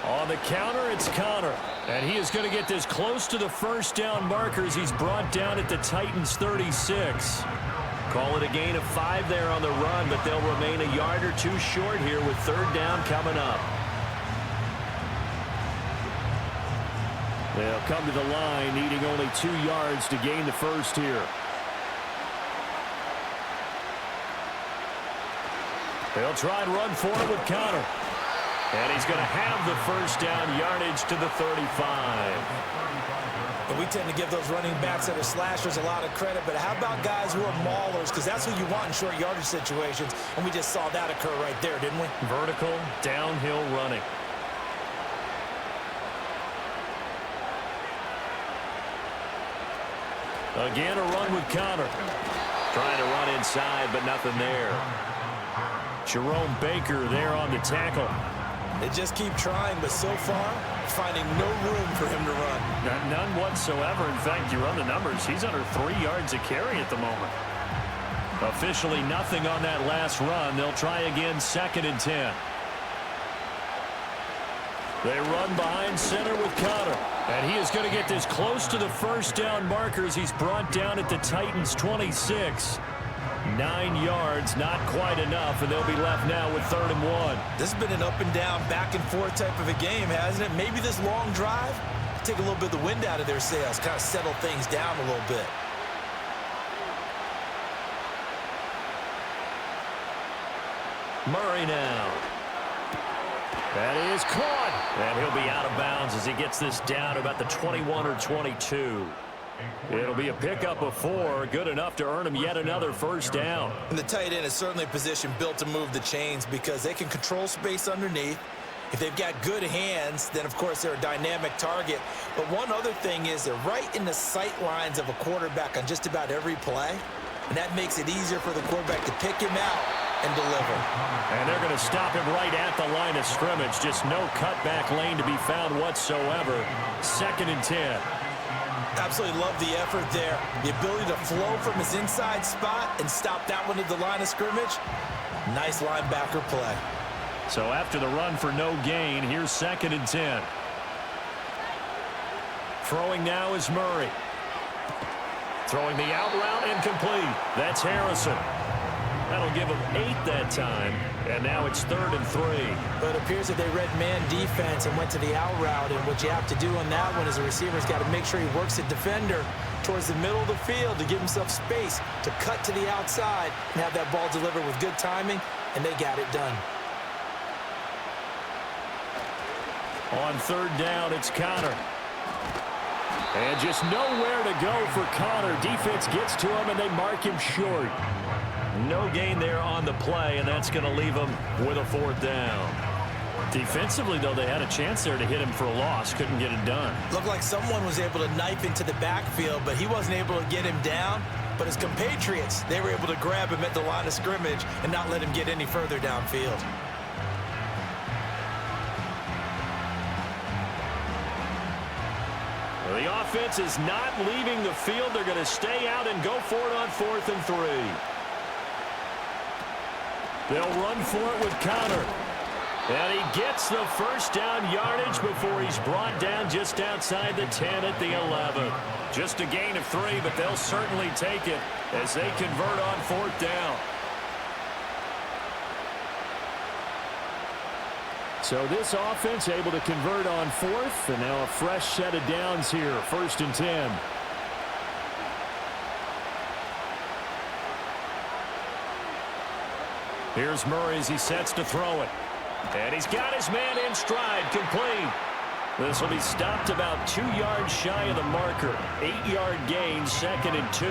On the counter, it's Connor. And he is going to get this close to the first down markers. He's brought down at the Titans' 36. Call it a gain of 5 there on the run, but they'll remain a yard or 2 short here with 3rd down coming up. They'll come to the line needing only 2 yards to gain the first here. They'll try and run for it with Connor. And he's going to have the first down yardage to the 35. And we tend to give those running backs that are slashers a lot of credit, but how about guys who are maulers? Because that's who you want in short yardage situations, and we just saw that occur right there, didn't we? Vertical, downhill running. Again, a run with Connor. Trying to run inside, but nothing there. Jerome Baker there on the tackle. They just keep trying, but so far, finding no room for him to run. None whatsoever. In fact, you run the numbers. He's under 3 yards a carry at the moment. Officially nothing on that last run. They'll try again, 2nd and 10. They run behind center with Connor. And he is going to get this close to the first down markers. He's brought down at the Titans' 26. 9 yards, not quite enough, and they'll be left now with 3rd and 1. This has been an up and down, back and forth type of a game, hasn't it? Maybe this long drive take a little bit of the wind out of their sails, kind of settle things down a little bit. Murray now. That is caught. And he'll be out of bounds as he gets this down about the 21 or 22. It'll be a pickup of 4, good enough to earn him yet another first down. And the tight end is certainly a position built to move the chains because they can control space underneath. If they've got good hands, then of course they're a dynamic target. But one other thing is they're right in the sight lines of a quarterback on just about every play. And that makes it easier for the quarterback to pick him out and deliver. And they're going to stop him right at the line of scrimmage. Just no cutback lane to be found whatsoever. 2nd and 10. Absolutely love the effort there. The ability to flow from his inside spot and stop that one at the line of scrimmage. Nice linebacker play. So after the run for no gain, here's 2nd and 10. Throwing now is Murray. Throwing the out route incomplete. That's Harrison. That'll give him 8 that time. And now it's 3rd and 3. But it appears that they read man defense and went to the out route. And what you have to do on that one is the receiver's got to make sure he works the defender towards the middle of the field to give himself space to cut to the outside and have that ball delivered with good timing. And they got it done. On 3rd down, it's Connor. And just nowhere to go for Connor. Defense gets to him, and they mark him short. No gain there on the play, and that's going to leave him with a 4th down. Defensively, though, they had a chance there to hit him for a loss. Couldn't get it done. Looked like someone was able to knife into the backfield, but he wasn't able to get him down. But his compatriots, they were able to grab him at the line of scrimmage and not let him get any further downfield. Well, the offense is not leaving the field. They're going to stay out and go for it on 4th and 3. They'll run for it with Connor. And he gets the 1st down yardage before he's brought down just outside the 10 at the 11. Just a gain of 3, but they'll certainly take it as they convert on 4th down. So this offense able to convert on 4th, and now a fresh set of downs here, 1st and 10. Here's Murray as he sets to throw it. And he's got his man in stride, complete. This will be stopped about 2 yards shy of the marker. 8-yard gain, 2nd and 2.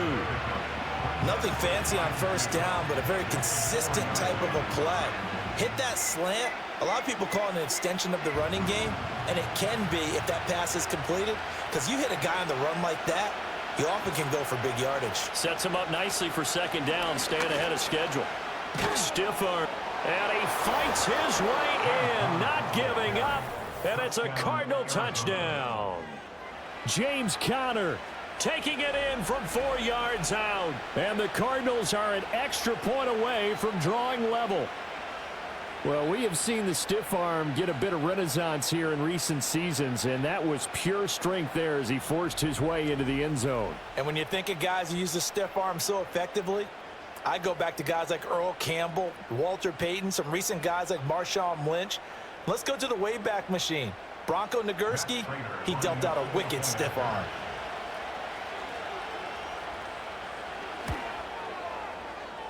Nothing fancy on 1st down, but a very consistent type of a play. Hit that slant. A lot of people call it an extension of the running game, and it can be if that pass is completed, because you hit a guy on the run like that, you often can go for big yardage. Sets him up nicely for 2nd down, staying ahead of schedule. Stiff arm, and he fights his way in, not giving up, and it's a Cardinal touchdown. James Conner taking it in from 4 yards out, and the Cardinals are an extra point away from drawing level. Well, we have seen the stiff arm get a bit of renaissance here in recent seasons, and that was pure strength there as he forced his way into the end zone. And when you think of guys who use the stiff arm so effectively, I go back to guys like Earl Campbell, Walter Payton, some recent guys like Marshawn Lynch. Let's go to the Wayback Machine. Bronco Nagurski, he dealt out a wicked stiff arm.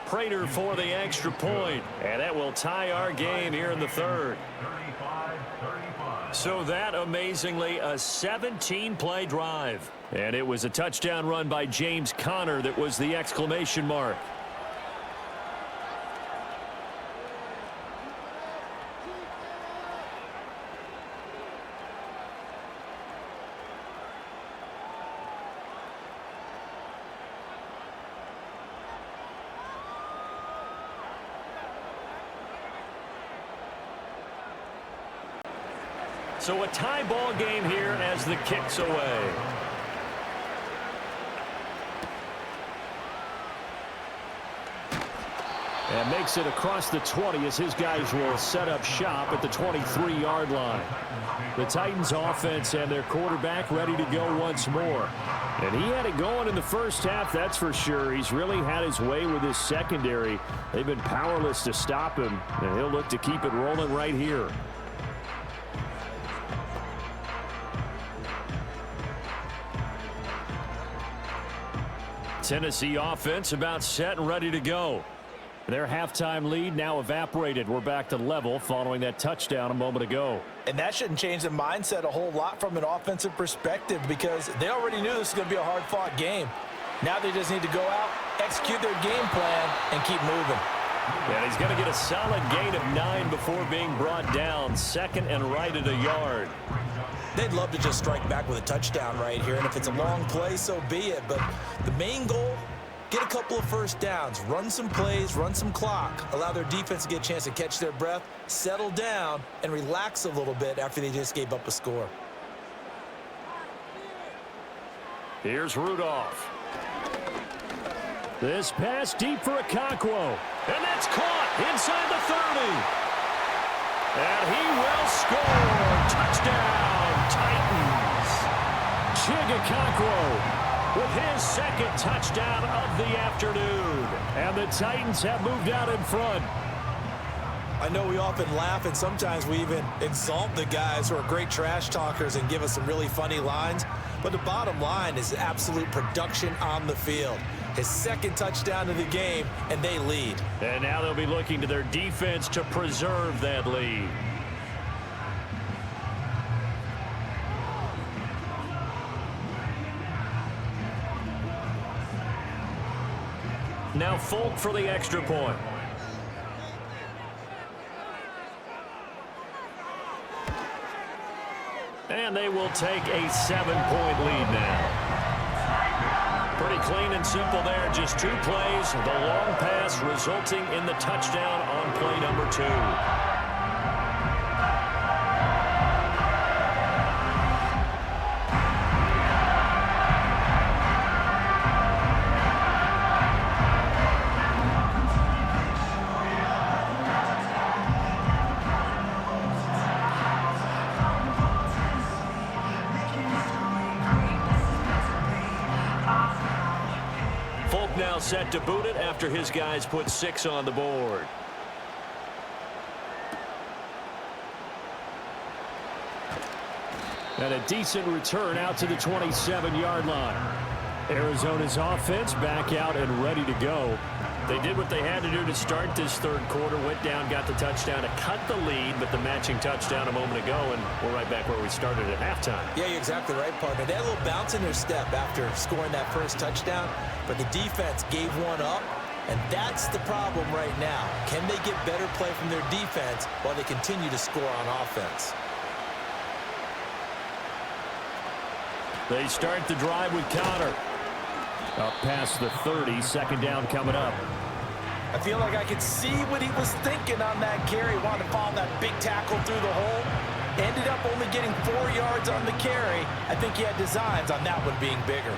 Prater for the extra point, and that will tie our game here in the 3rd. So that, amazingly, a 17-play drive. And it was a touchdown run by James Conner that was the exclamation mark. So a tie ball game here as the kick's away. And makes it across the 20 as his guys will set up shop at the 23-yard line. The Titans offense and their quarterback ready to go once more. And he had it going in the 1st half, that's for sure. He's really had his way with his secondary. They've been powerless to stop him, and he'll look to keep it rolling right here. Tennessee offense about set and ready to go. Their halftime lead now evaporated. We're back to level following that touchdown a moment ago. And that shouldn't change the mindset a whole lot from an offensive perspective, because they already knew this was going to be a hard-fought game. Now they just need to go out, execute their game plan, and keep moving. And he's going to get a solid gain of 9 before being brought down. 2nd and right at a yard. They'd love to just strike back with a touchdown right here, and if it's a long play, so be it. But the main goal, get a couple of 1st downs, run some plays, run some clock, allow their defense to get a chance to catch their breath, settle down, and relax a little bit after they just gave up a score. Here's Rudolph. This pass deep for Okonkwo. And that's caught inside the 30. And he will score. Touchdown, Titans. Chig Okonkwo with his 2nd touchdown of the afternoon. And the Titans have moved out in front. I know we often laugh, and sometimes we even exalt the guys who are great trash talkers and give us some really funny lines. But the bottom line is absolute production on the field. His 2nd touchdown of the game, and they lead. And now they'll be looking to their defense to preserve that lead. Now Folk for the extra point. And they will take a 7-point lead now. Pretty clean and simple there. Just 2 plays. The long pass resulting in the touchdown on play number 2. Now set to boot it after his guys put 6 on the board. And a decent return out to the 27-yard line. Arizona's offense back out and ready to go. They did what they had to do to start this third quarter. Went down, got the touchdown to cut the lead, but the matching touchdown a moment ago, and we're right back where we started at halftime. Yeah, you're exactly right, partner. They had a little bounce in their step after scoring that first touchdown, but the defense gave one up, and that's the problem right now. Can they get better play from their defense while they continue to score on offense? They start the drive with Connor. Up past the 30, second down coming up. I feel like I could see what he was thinking on that carry. Wanted to follow that big tackle through the hole. Ended up only getting 4 yards on the carry. I think he had designs on that one being bigger.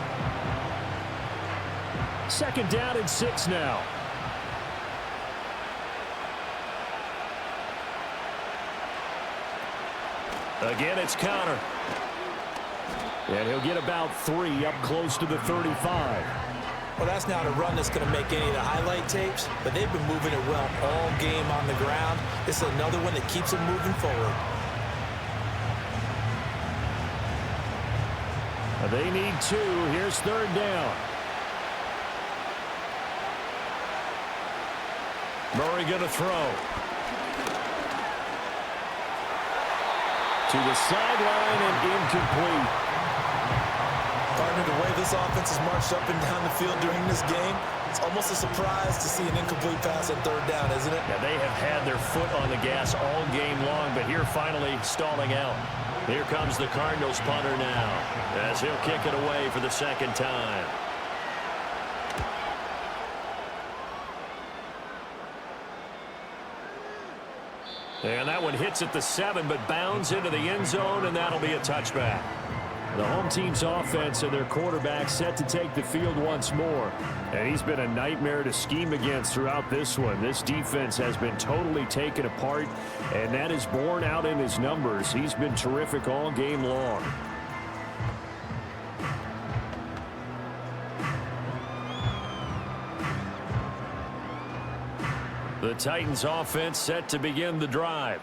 Second down and 6 now. Again, it's Connor. And he'll get about 3 up close to the 35. Well, that's not a run that's going to make any of the highlight tapes, but they've been moving it well all game on the ground. This is another one that keeps them moving forward. They need 2. Here's third down. Murray going to throw. To the sideline and incomplete. Partner, the way this offense has marched up and down the field during this game, it's almost a surprise to see an incomplete pass at third down, isn't it? Yeah, they have had their foot on the gas all game long, but here finally stalling out. Here comes the Cardinals punter now, as he'll kick it away for the second time. And that one hits at the 7, but bounds into the end zone, and that'll be a touchback. The home team's offense and their quarterback set to take the field once more. And he's been a nightmare to scheme against throughout this one. This defense has been totally taken apart, and that is borne out in his numbers. He's been terrific all game long. The Titans offense set to begin the drive.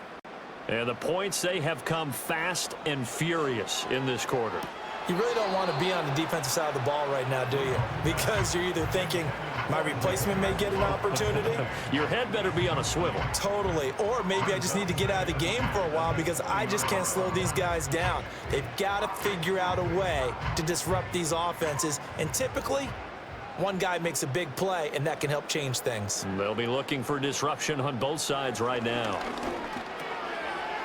And the points, they have come fast and furious in this quarter. You really don't want to be on the defensive side of the ball right now, do you? Because you're either thinking, my replacement may get an opportunity. Your head better be on a swivel. Totally. Or maybe I just need to get out of the game for a while because I just can't slow these guys down. They've got to figure out a way to disrupt these offenses. And typically, one guy makes a big play, and that can help change things. They'll be looking for disruption on both sides right now.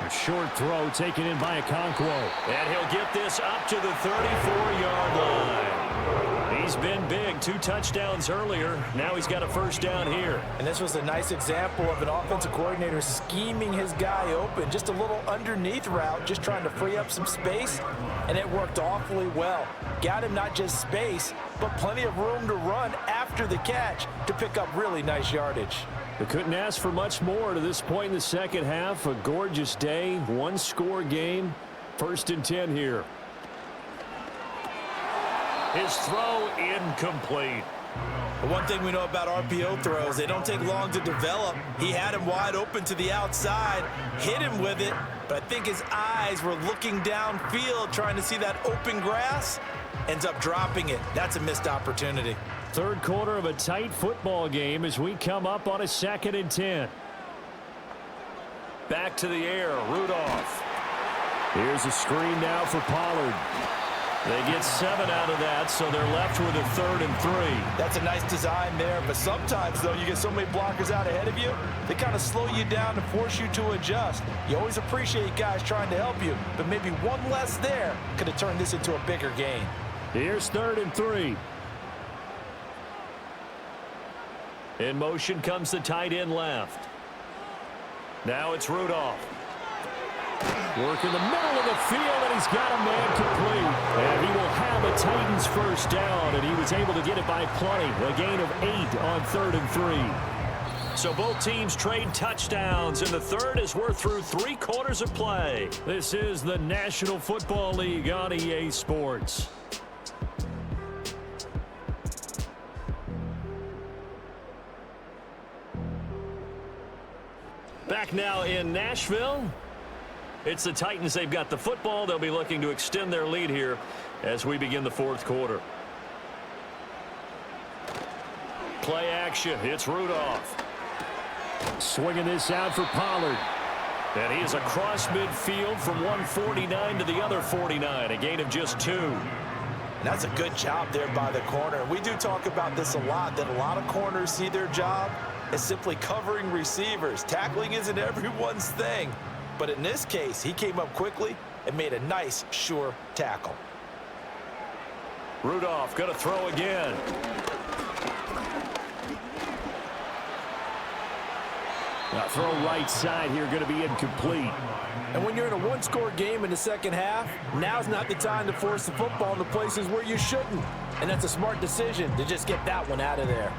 A short throw taken in by Okonkwo. And he'll get this up to the 34-yard line. He's been big. 2 touchdowns earlier. Now he's got a first down here. And this was a nice example of an offensive coordinator scheming his guy open. Just a little underneath route, just trying to free up some space. And it worked awfully well. Got him not just space, but plenty of room to run after the catch to pick up really nice yardage. They couldn't ask for much more to this point in the second half. A gorgeous day, 1-score game. 1st and 10 here. His throw incomplete. The one thing we know about RPO throws, they don't take long to develop. He had him wide open to the outside, hit him with it, but I think his eyes were looking downfield trying to see that open grass. Ends up dropping it. That's a missed opportunity. Third quarter of a tight football game as we come up on a 2nd and 10. Back to the air, Rudolph. Here's a screen now for Pollard. They get 7 out of that, so they're left with a 3rd and 3. That's a nice design there, but sometimes, though, you get so many blockers out ahead of you, they kind of slow you down and force you to adjust. You always appreciate guys trying to help you, but maybe one less there could have turned this into a bigger gain. Here's 3rd and 3. In motion comes the tight end left. Now it's Rudolph. Work in the middle of the field, and he's got a man complete. And he will have a Titans first down, and he was able to get it by plenty. A gain of 8 on 3rd and 3. So both teams trade touchdowns, and the third as we're through 3 quarters of play. This is the National Football League on EA Sports. Back now in Nashville. It's the Titans. They've got the football. They'll be looking to extend their lead here as we begin the 4th quarter. Play action. It's Rudolph. Swinging this out for Pollard. And he is across midfield from one 49 to the other 49. A gain of just 2. And that's a good job there by the corner. We do talk about this a lot, that a lot of corners see their job as simply covering receivers. Tackling isn't everyone's thing. But in this case, he came up quickly and made a nice, sure tackle. Rudolph going to throw again. Now throw right side here, going to be incomplete. And when you're in a one-score game in the second half, now's not the time to force the football in the places where you shouldn't. And that's a smart decision to just get that one out of there.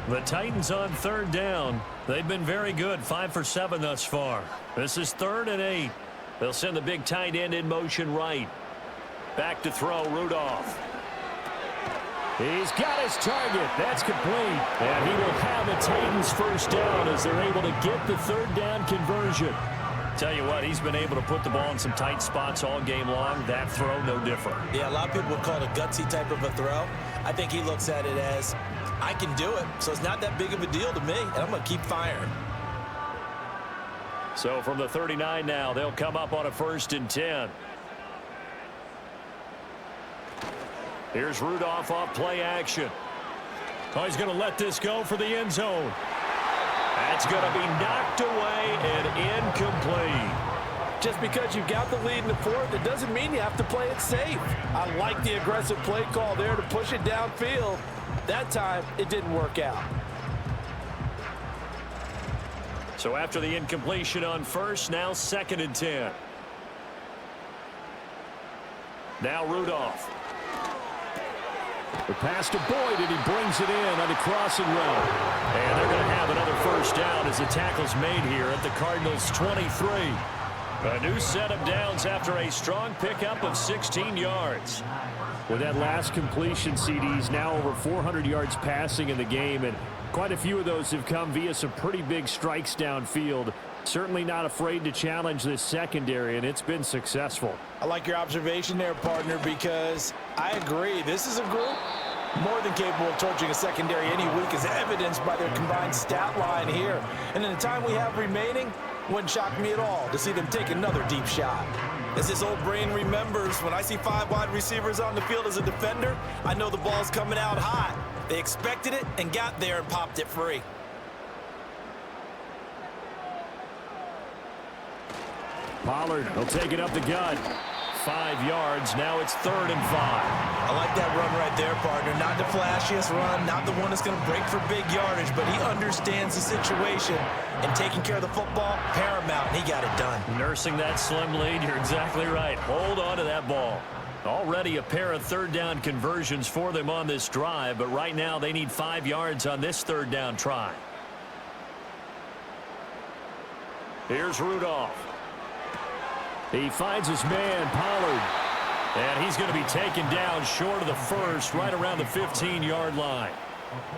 The Titans on 3rd down. They've been very good, 5 for 7 thus far. This is 3rd and 8. They'll send the big tight end in motion right. Back to throw, Rudolph. He's got his target. That's complete. And he will have a Titans first down as they're able to get the 3rd down conversion. Tell you what, he's been able to put the ball in some tight spots all game long. That throw, no different. Yeah, a lot of people would call it a gutsy type of a throw. I think he looks at it as, I can do it, so it's not that big of a deal to me, and I'm going to keep firing. So from the 39 now, they'll come up on a 1st and 10. Here's Rudolph off play action. Oh, he's going to let this go for the end zone. That's going to be knocked away and incomplete. Just because you've got the lead in the 4th, it doesn't mean you have to play it safe. I like the aggressive play call there to push it downfield. That time, it didn't work out. So after the incompletion on 1st, now 2nd and 10. Now Rudolph. The pass to Boyd, and he brings it in on the crossing route. And they're going to have another first down as the tackle's made here at the Cardinals' 23. A new set of downs after a strong pickup of 16 yards. With that last completion, CD's now over 400 yards passing in the game, and quite a few of those have come via some pretty big strikes downfield. Certainly not afraid to challenge this secondary, and it's been successful. I like your observation there, partner, because I agree. This is a group more than capable of torching a secondary any week, as evidenced by their combined stat line here. And in the time we have remaining, wouldn't shock me at all to see them take another deep shot. As this old brain remembers, when I see 5 wide receivers on the field as a defender, I know the ball's coming out hot. They expected it and got there and popped it free. Pollard will take it up the gut. 5 yards. Now it's 3rd and 5. I like that run right there, partner. Not the flashiest run, not the one that's going to break for big yardage, but he understands the situation, and taking care of the football, paramount, and he got it done. Nursing that slim lead, you're exactly right. Hold on to that ball. Already a pair of 3rd down conversions for them on this drive, but right now they need 5 yards on this 3rd down try. Here's Rudolph. He finds his man, Pollard. And he's going to be taken down short of the first, right around the 15-yard line.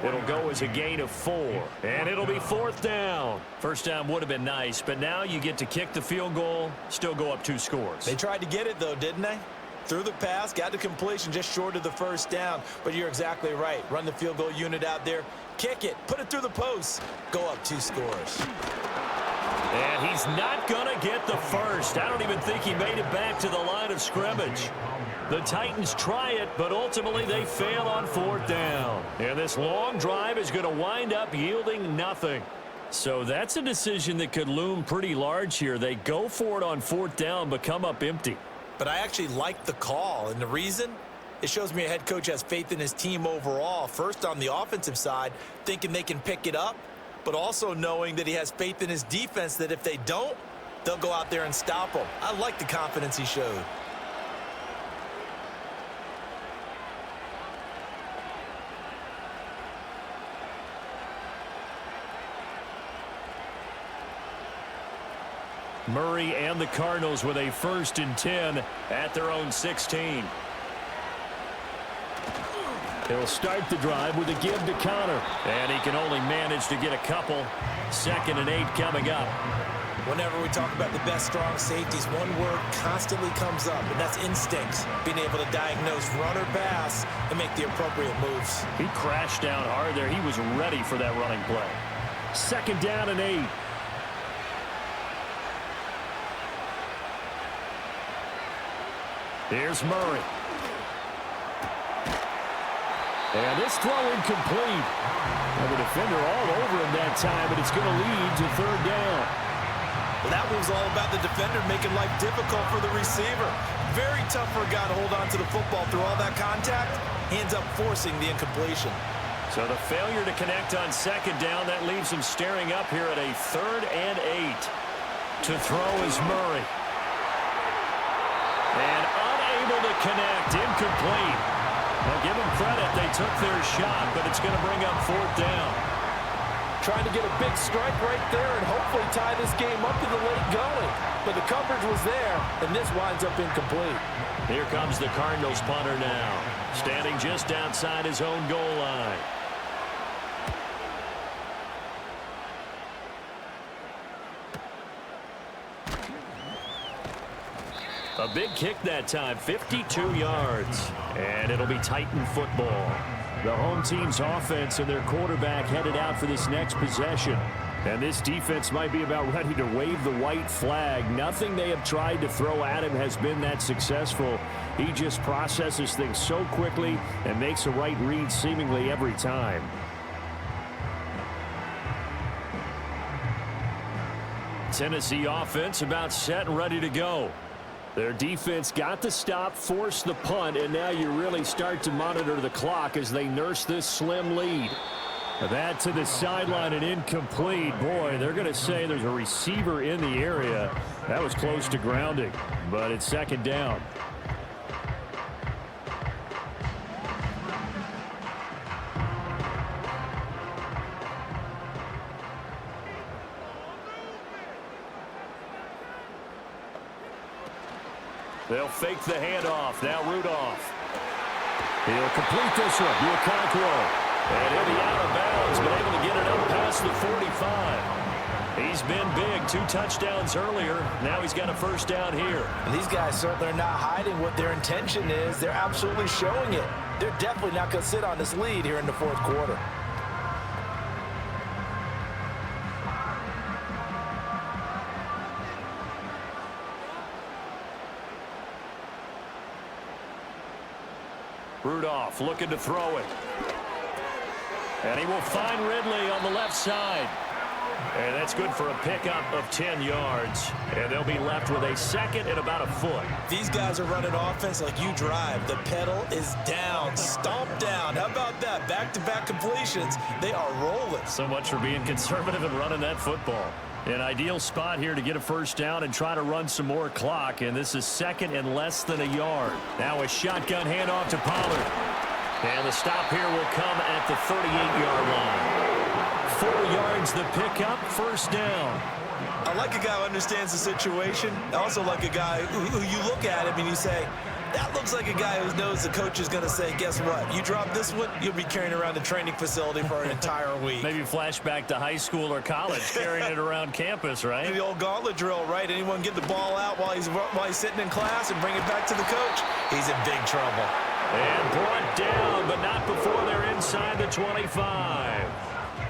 It'll go as a gain of 4. And it'll be 4th down. First down would have been nice, but now you get to kick the field goal, still go up 2 scores. They tried to get it, though, didn't they? Threw the pass, got the completion just short of the first down. But you're exactly right. Run the field goal unit out there. Kick it. Put it through the post. Go up 2 scores. And he's not going to get the first. I don't even think he made it back to the line of scrimmage. The Titans try it, but ultimately they fail on 4th down. And this long drive is going to wind up yielding nothing. So that's a decision that could loom pretty large here. They go for it on 4th down, but come up empty. But I actually like the call, and the reason? It shows me a head coach has faith in his team overall. First on the offensive side, thinking they can pick it up, but also knowing that he has faith in his defense that if they don't, they'll go out there and stop them. I like the confidence he showed. Murray and the Cardinals with a 1st and 10 at their own 16. He'll start the drive with a give to Connor. And he can only manage to get a couple. 2nd and 8 coming up. Whenever we talk about the best strong safeties, one word constantly comes up, and that's instincts. Being able to diagnose run or pass and make the appropriate moves. He crashed down hard there. He was ready for that running play. 2nd down and 8. Here's Murray. And this throw incomplete. And the defender all over him that time, but it's going to lead to 3rd down. Well, that was all about the defender making life difficult for the receiver. Very tough for a guy to hold on to the football through all that contact. He ends up forcing the incompletion. So the failure to connect on 2nd down, that leaves him staring up here at a 3rd and 8. To throw is Murray. And unable to connect, incomplete. Well, give them credit, they took their shot, but it's going to bring up 4th down. Trying to get a big strike right there and hopefully tie this game up to the late going. But the coverage was there, and this winds up incomplete. Here comes the Cardinals punter now, standing just outside his own goal line. A big kick that time, 52 yards. And it'll be Titan football. The home team's offense and their quarterback headed out for this next possession. And this defense might be about ready to wave the white flag. Nothing they have tried to throw at him has been that successful. He just processes things so quickly and makes a right read seemingly every time. Tennessee offense about set and ready to go. Their defense got the stop, forced the punt, and now you really start to monitor the clock as they nurse this slim lead. That to the sideline and incomplete. Boy, they're going to say there's a receiver in the area. That was close to grounding, but it's 2nd down. They'll fake the handoff. Now Rudolph. He'll complete this one. Bianconclo. And he'll be out of bounds, but able to get it up past the 45. He's been big. 2 touchdowns earlier. Now he's got a 1st down here. And these guys certainly are not hiding what their intention is. They're absolutely showing it. They're definitely not going to sit on this lead here in the 4th quarter. Rudolph looking to throw it. And he will find Ridley on the left side. And that's good for a pickup of 10 yards. And they'll be left with a 2nd and about a foot. These guys are running offense like you drive. The pedal is down, stomped down. How about that? Back-to-back completions. They are rolling. So much for being conservative and running that football. An ideal spot here to get a 1st down and try to run some more clock. And this is 2nd and less than a yard. Now a shotgun handoff to Pollard. And the stop here will come at the 38-yard line. 4 yards the pickup, 1st down. I like a guy who understands the situation. I also like a guy who you look at him and you say, that looks like a guy who knows the coach is going to say, guess what? You drop this one, you'll be carrying around the training facility for an entire week. Maybe flashback to high school or college, carrying it around campus, right? The old gauntlet drill, right? Anyone get the ball out while he's sitting in class and bring it back to the coach? He's in big trouble. And brought down, but not before they're inside the 25.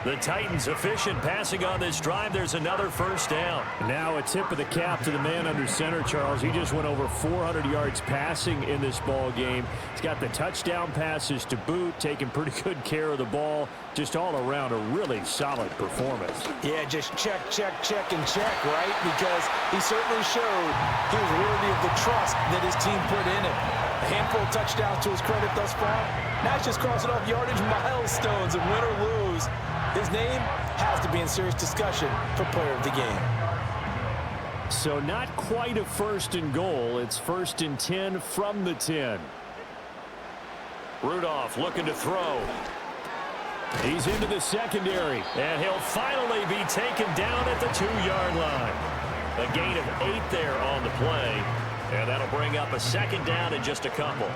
The Titans efficient passing on this drive. There's another first down. Now a tip of the cap to the man under center, Charles. He just went over 400 yards passing in this ball game. He's got the touchdown passes to boot, taking pretty good care of the ball. Just all around a really solid performance. Yeah, just check, and check, right? Because he certainly showed he was worthy of the trust that his team put in him. A handful of touchdowns to his credit thus far. Now he's just crossing off yardage milestones, and win or lose, his name has to be in serious discussion for player of the game. So not quite a first and goal. It's 1st and 10 from the 10. Rudolph looking to throw. He's into the secondary. And he'll finally be taken down at the 2-yard line. A gain of 8 there on the play. And that'll bring up a second down in just a couple.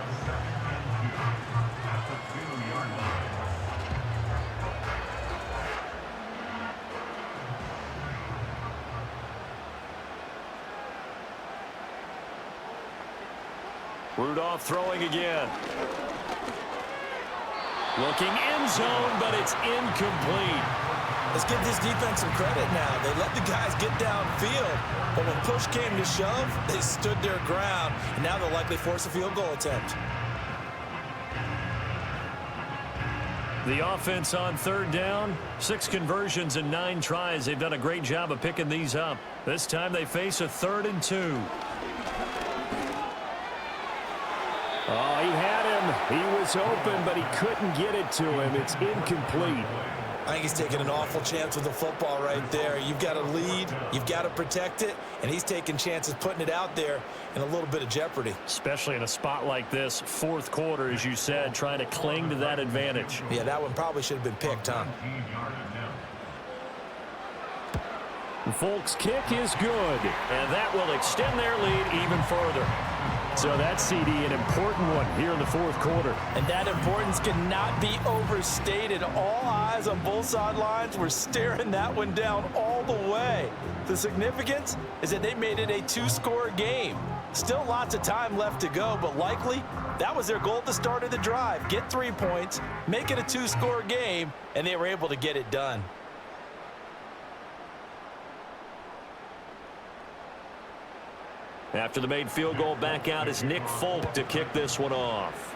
Rudolph throwing again. Looking end zone, but it's incomplete. Let's give this defense some credit now. They let the guys get downfield, but when push came to shove, they stood their ground, and now they'll likely force a field goal attempt. The offense on 3rd down, 6 conversions and 9 tries. They've done a great job of picking these up. This time they face a 3rd and 2. Oh, he had him. He was open, but he couldn't get it to him. It's incomplete. I think he's taking an awful chance with the football right there. You've got to lead, you've got to protect it, and he's taking chances putting it out there in a little bit of jeopardy. Especially in a spot like this, 4th quarter, as you said, trying to cling to that advantage. Yeah, that one probably should have been picked, huh? Folks' kick is good. And that will extend their lead even further. So that's, CD, an important one here in the 4th quarter. And that importance cannot be overstated. All eyes on both sidelines were staring that one down all the way. The significance is that they made it a 2-score game. Still lots of time left to go, but likely that was their goal at the start of the drive. Get 3 points, make it a 2-score game, and they were able to get it done. After the made field goal, back out is Nick Folk to kick this one off.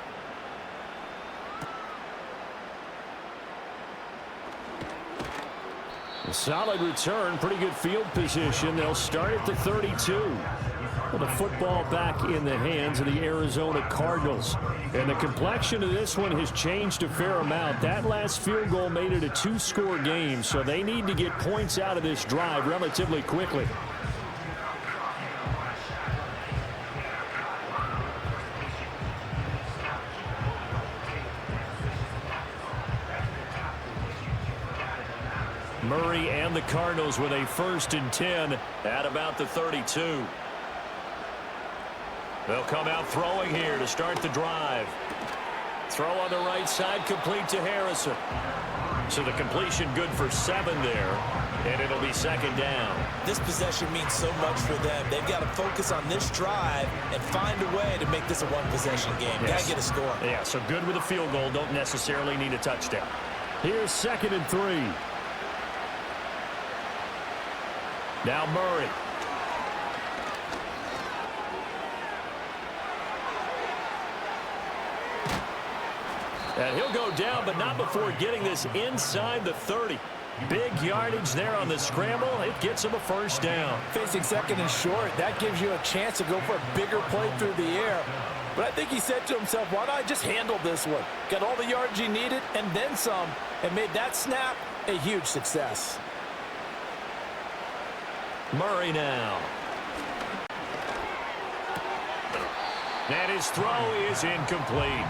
A solid return, pretty good field position. They'll start at the 32. With the football back in the hands of the Arizona Cardinals. And the complexion of this one has changed a fair amount. That last field goal made it a 2-score game, so they need to get points out of this drive relatively quickly. Murray and the Cardinals with a 1st and 10 at about the 32. They'll come out throwing here to start the drive. Throw on the right side, complete to Harrison. So the completion good for 7 there, and it'll be 2nd down. This possession means so much for them. They've got to focus on this drive and find a way to make this a 1-possession game. Yes. Got to get a score. Yeah, so good with a field goal. Don't necessarily need a touchdown. Here's 2nd and 3. Now Murray. And he'll go down, but not before getting this inside the 30. Big yardage there on the scramble. It gets him a 1st down. Facing 2nd and short, that gives you a chance to go for a bigger play through the air. But I think he said to himself, why not just handle this one? Got all the yards he needed and then some, and made that snap a huge success. Murray now. And his throw is incomplete.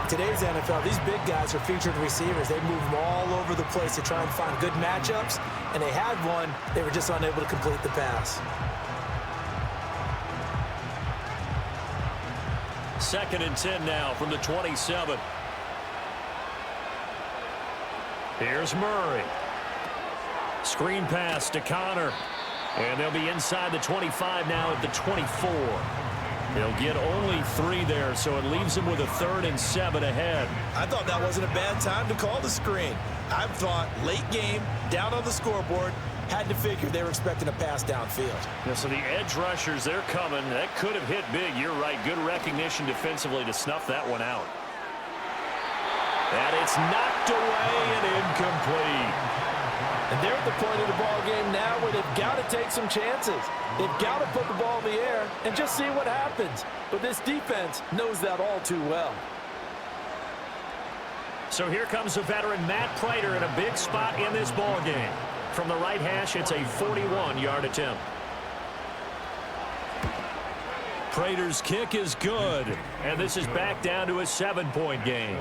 Today's NFL, these big guys are featured receivers. They move them all over the place to try and find good matchups, and they had one. They were just unable to complete the pass. 2nd and 10 now from the 27. Here's Murray. Screen pass to Connor. And they'll be inside the 25 now at the 24. He'll get only 3 there, so it leaves him with a 3rd and 7 ahead. I thought that wasn't a bad time to call the screen. I thought late game, down on the scoreboard, had to figure they were expecting a pass downfield. Yeah, so the edge rushers, they're coming. That could have hit big. You're right. Good recognition defensively to snuff that one out. And it's knocked away and incomplete. And they're at the point of the ball game now where they've got to take some chances. They've got to put the ball in the air and just see what happens. But this defense knows that all too well. So here comes the veteran Matt Prater in a big spot in this ball game. From the right hash, it's a 41-yard attempt. Prater's kick is good, and this is back down to a 7-point game.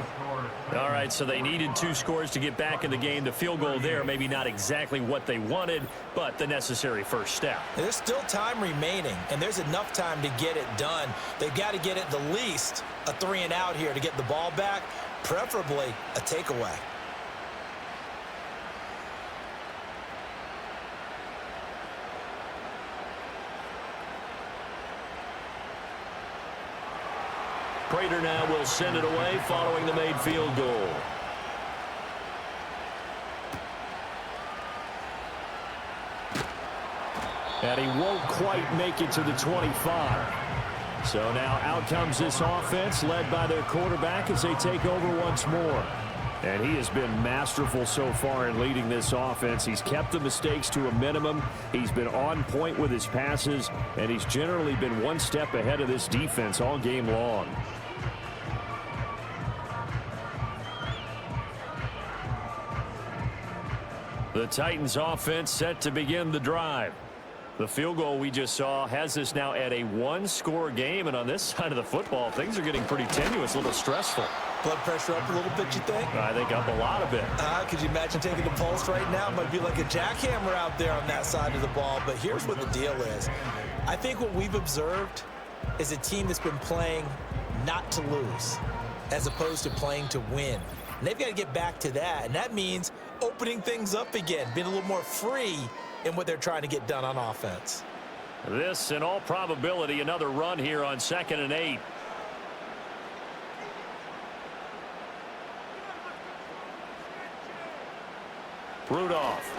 All right, so they needed 2 scores to get back in the game. The field goal there, maybe not exactly what they wanted, but the necessary first step. There's still time remaining, and there's enough time to get it done. They've got to get at the least a 3-and-out here to get the ball back, preferably a takeaway. Prater now will send it away following the made field goal. And he won't quite make it to the 25. So now out comes this offense led by their quarterback as they take over once more. And he has been masterful so far in leading this offense. He's kept the mistakes to a minimum. He's been on point with his passes, and he's generally been one step ahead of this defense all game long. The Titans offense set to begin the drive. The field goal we just saw has us now at a 1-score game, and on this side of the football, things are getting pretty tenuous, a little stressful. Blood pressure up a little bit, you think? I think up a lot of it. Could you imagine taking the pulse right now? It might be like a jackhammer out there on that side of the ball, but here's what the deal is. I think what we've observed is a team that's been playing not to lose as opposed to playing to win. And they've got to get back to that, and that means opening things up again, being a little more free in what they're trying to get done on offense. This, in all probability, another run here on 2nd and 8. Rudolph.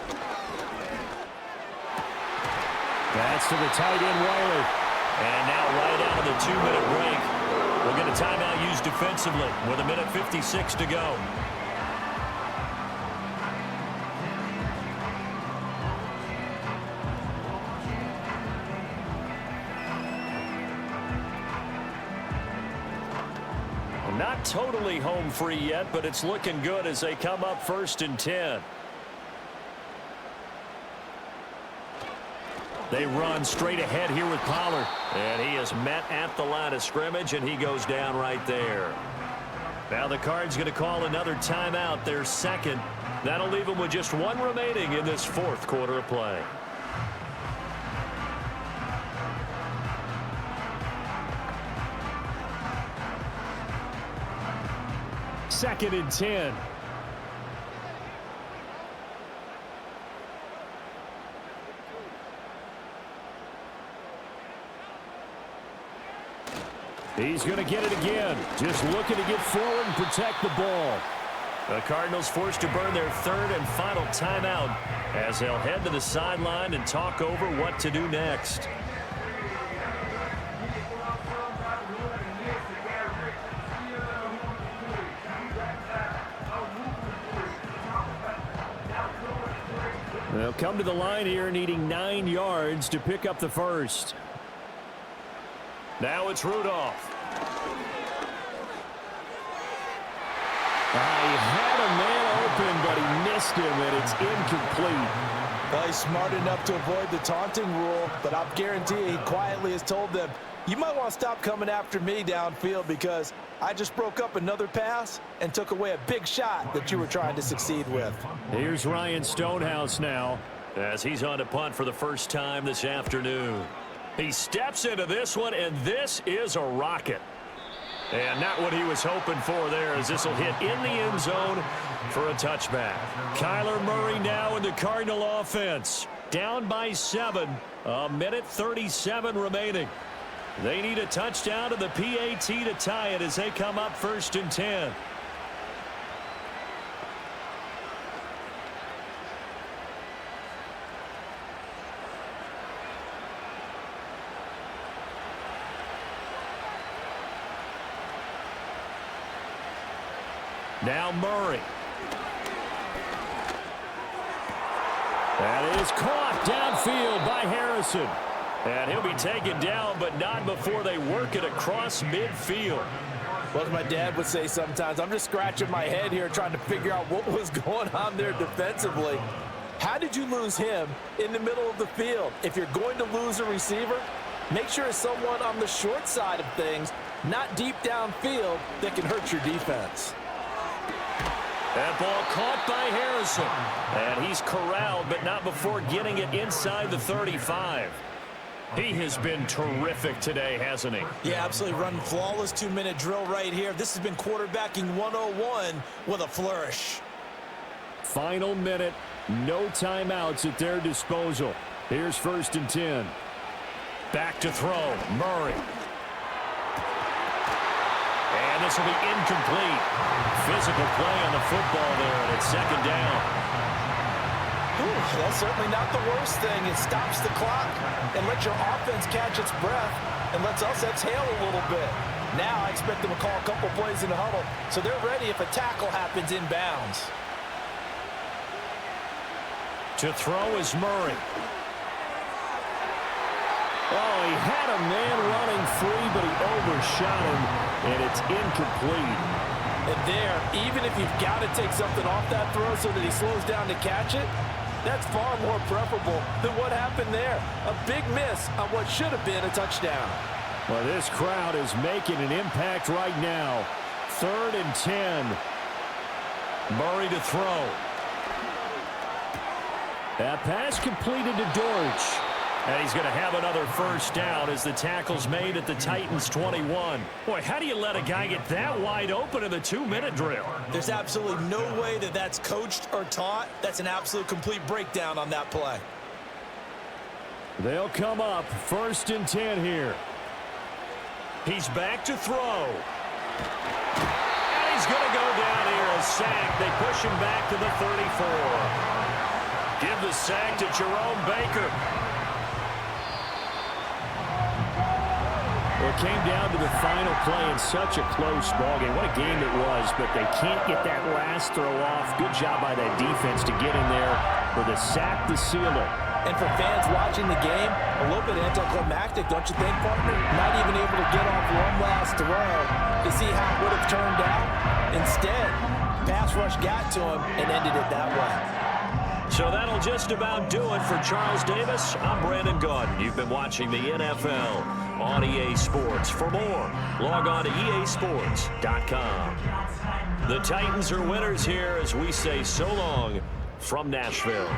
That's to the tight end, Wiley. And now right out of the 2-minute break, we'll get a timeout used defensively with 1:56 to go. Not totally home free yet, but it's looking good as they come up 1st and 10. They run straight ahead here with Pollard. And he is met at the line of scrimmage, and he goes down right there. Now the Cards going to call another timeout, their 2nd. That'll leave them with just 1 remaining in this 4th quarter of play. Second and 10. He's going to get it again. Just looking to get forward and protect the ball. The Cardinals forced to burn their 3rd and final timeout as they'll head to the sideline and talk over what to do next. They'll come to the line here needing 9 yards to pick up the first. Now it's Rudolph. He had a man open, but he missed him, and it's incomplete. Well, he's smart enough to avoid the taunting rule, but I'll guarantee he quietly has told them, you might want to stop coming after me downfield because I just broke up another pass and took away a big shot that you were trying to succeed with. Here's Ryan Stonehouse now, as he's on to punt for the first time this afternoon. He steps into this one, and this is a rocket. And not what he was hoping for there, as this will hit in the end zone for a touchback. Kyler Murray now in the Cardinal offense. Down by 7, 1:37 remaining. They need a touchdown to the PAT to tie it as they come up 1st and 10. Now Murray. That is caught downfield by Harrison. And he'll be taken down, but not before they work it across midfield. Well, as my dad would say sometimes, I'm just scratching my head here trying to figure out what was going on there defensively. How did you lose him in the middle of the field? If you're going to lose a receiver, make sure it's someone on the short side of things, not deep downfield, that can hurt your defense. That ball caught by Harrison. And he's corralled, but not before getting it inside the 35. He has been terrific today, hasn't he? Yeah, absolutely. Running flawless 2-minute drill right here. This has been quarterbacking 101 with a flourish. Final minute. No timeouts at their disposal. Here's 1st and 10. Back to throw. Murray. And this will be incomplete. Physical play on the football there, and it's 2nd down. That's certainly not the worst thing. It stops the clock and lets your offense catch its breath and lets us exhale a little bit. Now I expect them to call a couple plays in the huddle, so they're ready if a tackle happens inbounds. To throw is Murray. Oh, he had a man running free, but he overshot him, and it's incomplete. And there, even if you've got to take something off that throw so that he slows down to catch it, that's far more preferable than what happened there. A big miss on what should have been a touchdown. Well, this crowd is making an impact right now. 3rd and 10. Murray to throw. That pass completed to Dortch. And he's going to have another 1st down as the tackle's made at the Titans' 21. Boy, how do you let a guy get that wide open in the 2-minute drill? There's absolutely no way that that's coached or taught. That's an absolute complete breakdown on that play. They'll come up 1st and 10 here. He's back to throw. And he's going to go down here, a sack. They push him back to the 34. Give the sack to Jerome Baker. It came down to the final play in such a close ballgame. What a game it was, but they can't get that last throw off. Good job by that defense to get in there with a sack to seal it. And for fans watching the game, a little bit anticlimactic, don't you think, partner? Not even able to get off one last throw to see how it would have turned out. Instead, pass rush got to him and ended it that way. So that'll just about do it for Charles Davis. I'm Brandon Gaudin. You've been watching the NFL on EA Sports. For more, log on to easports.com. The Titans are winners here as we say so long from Nashville.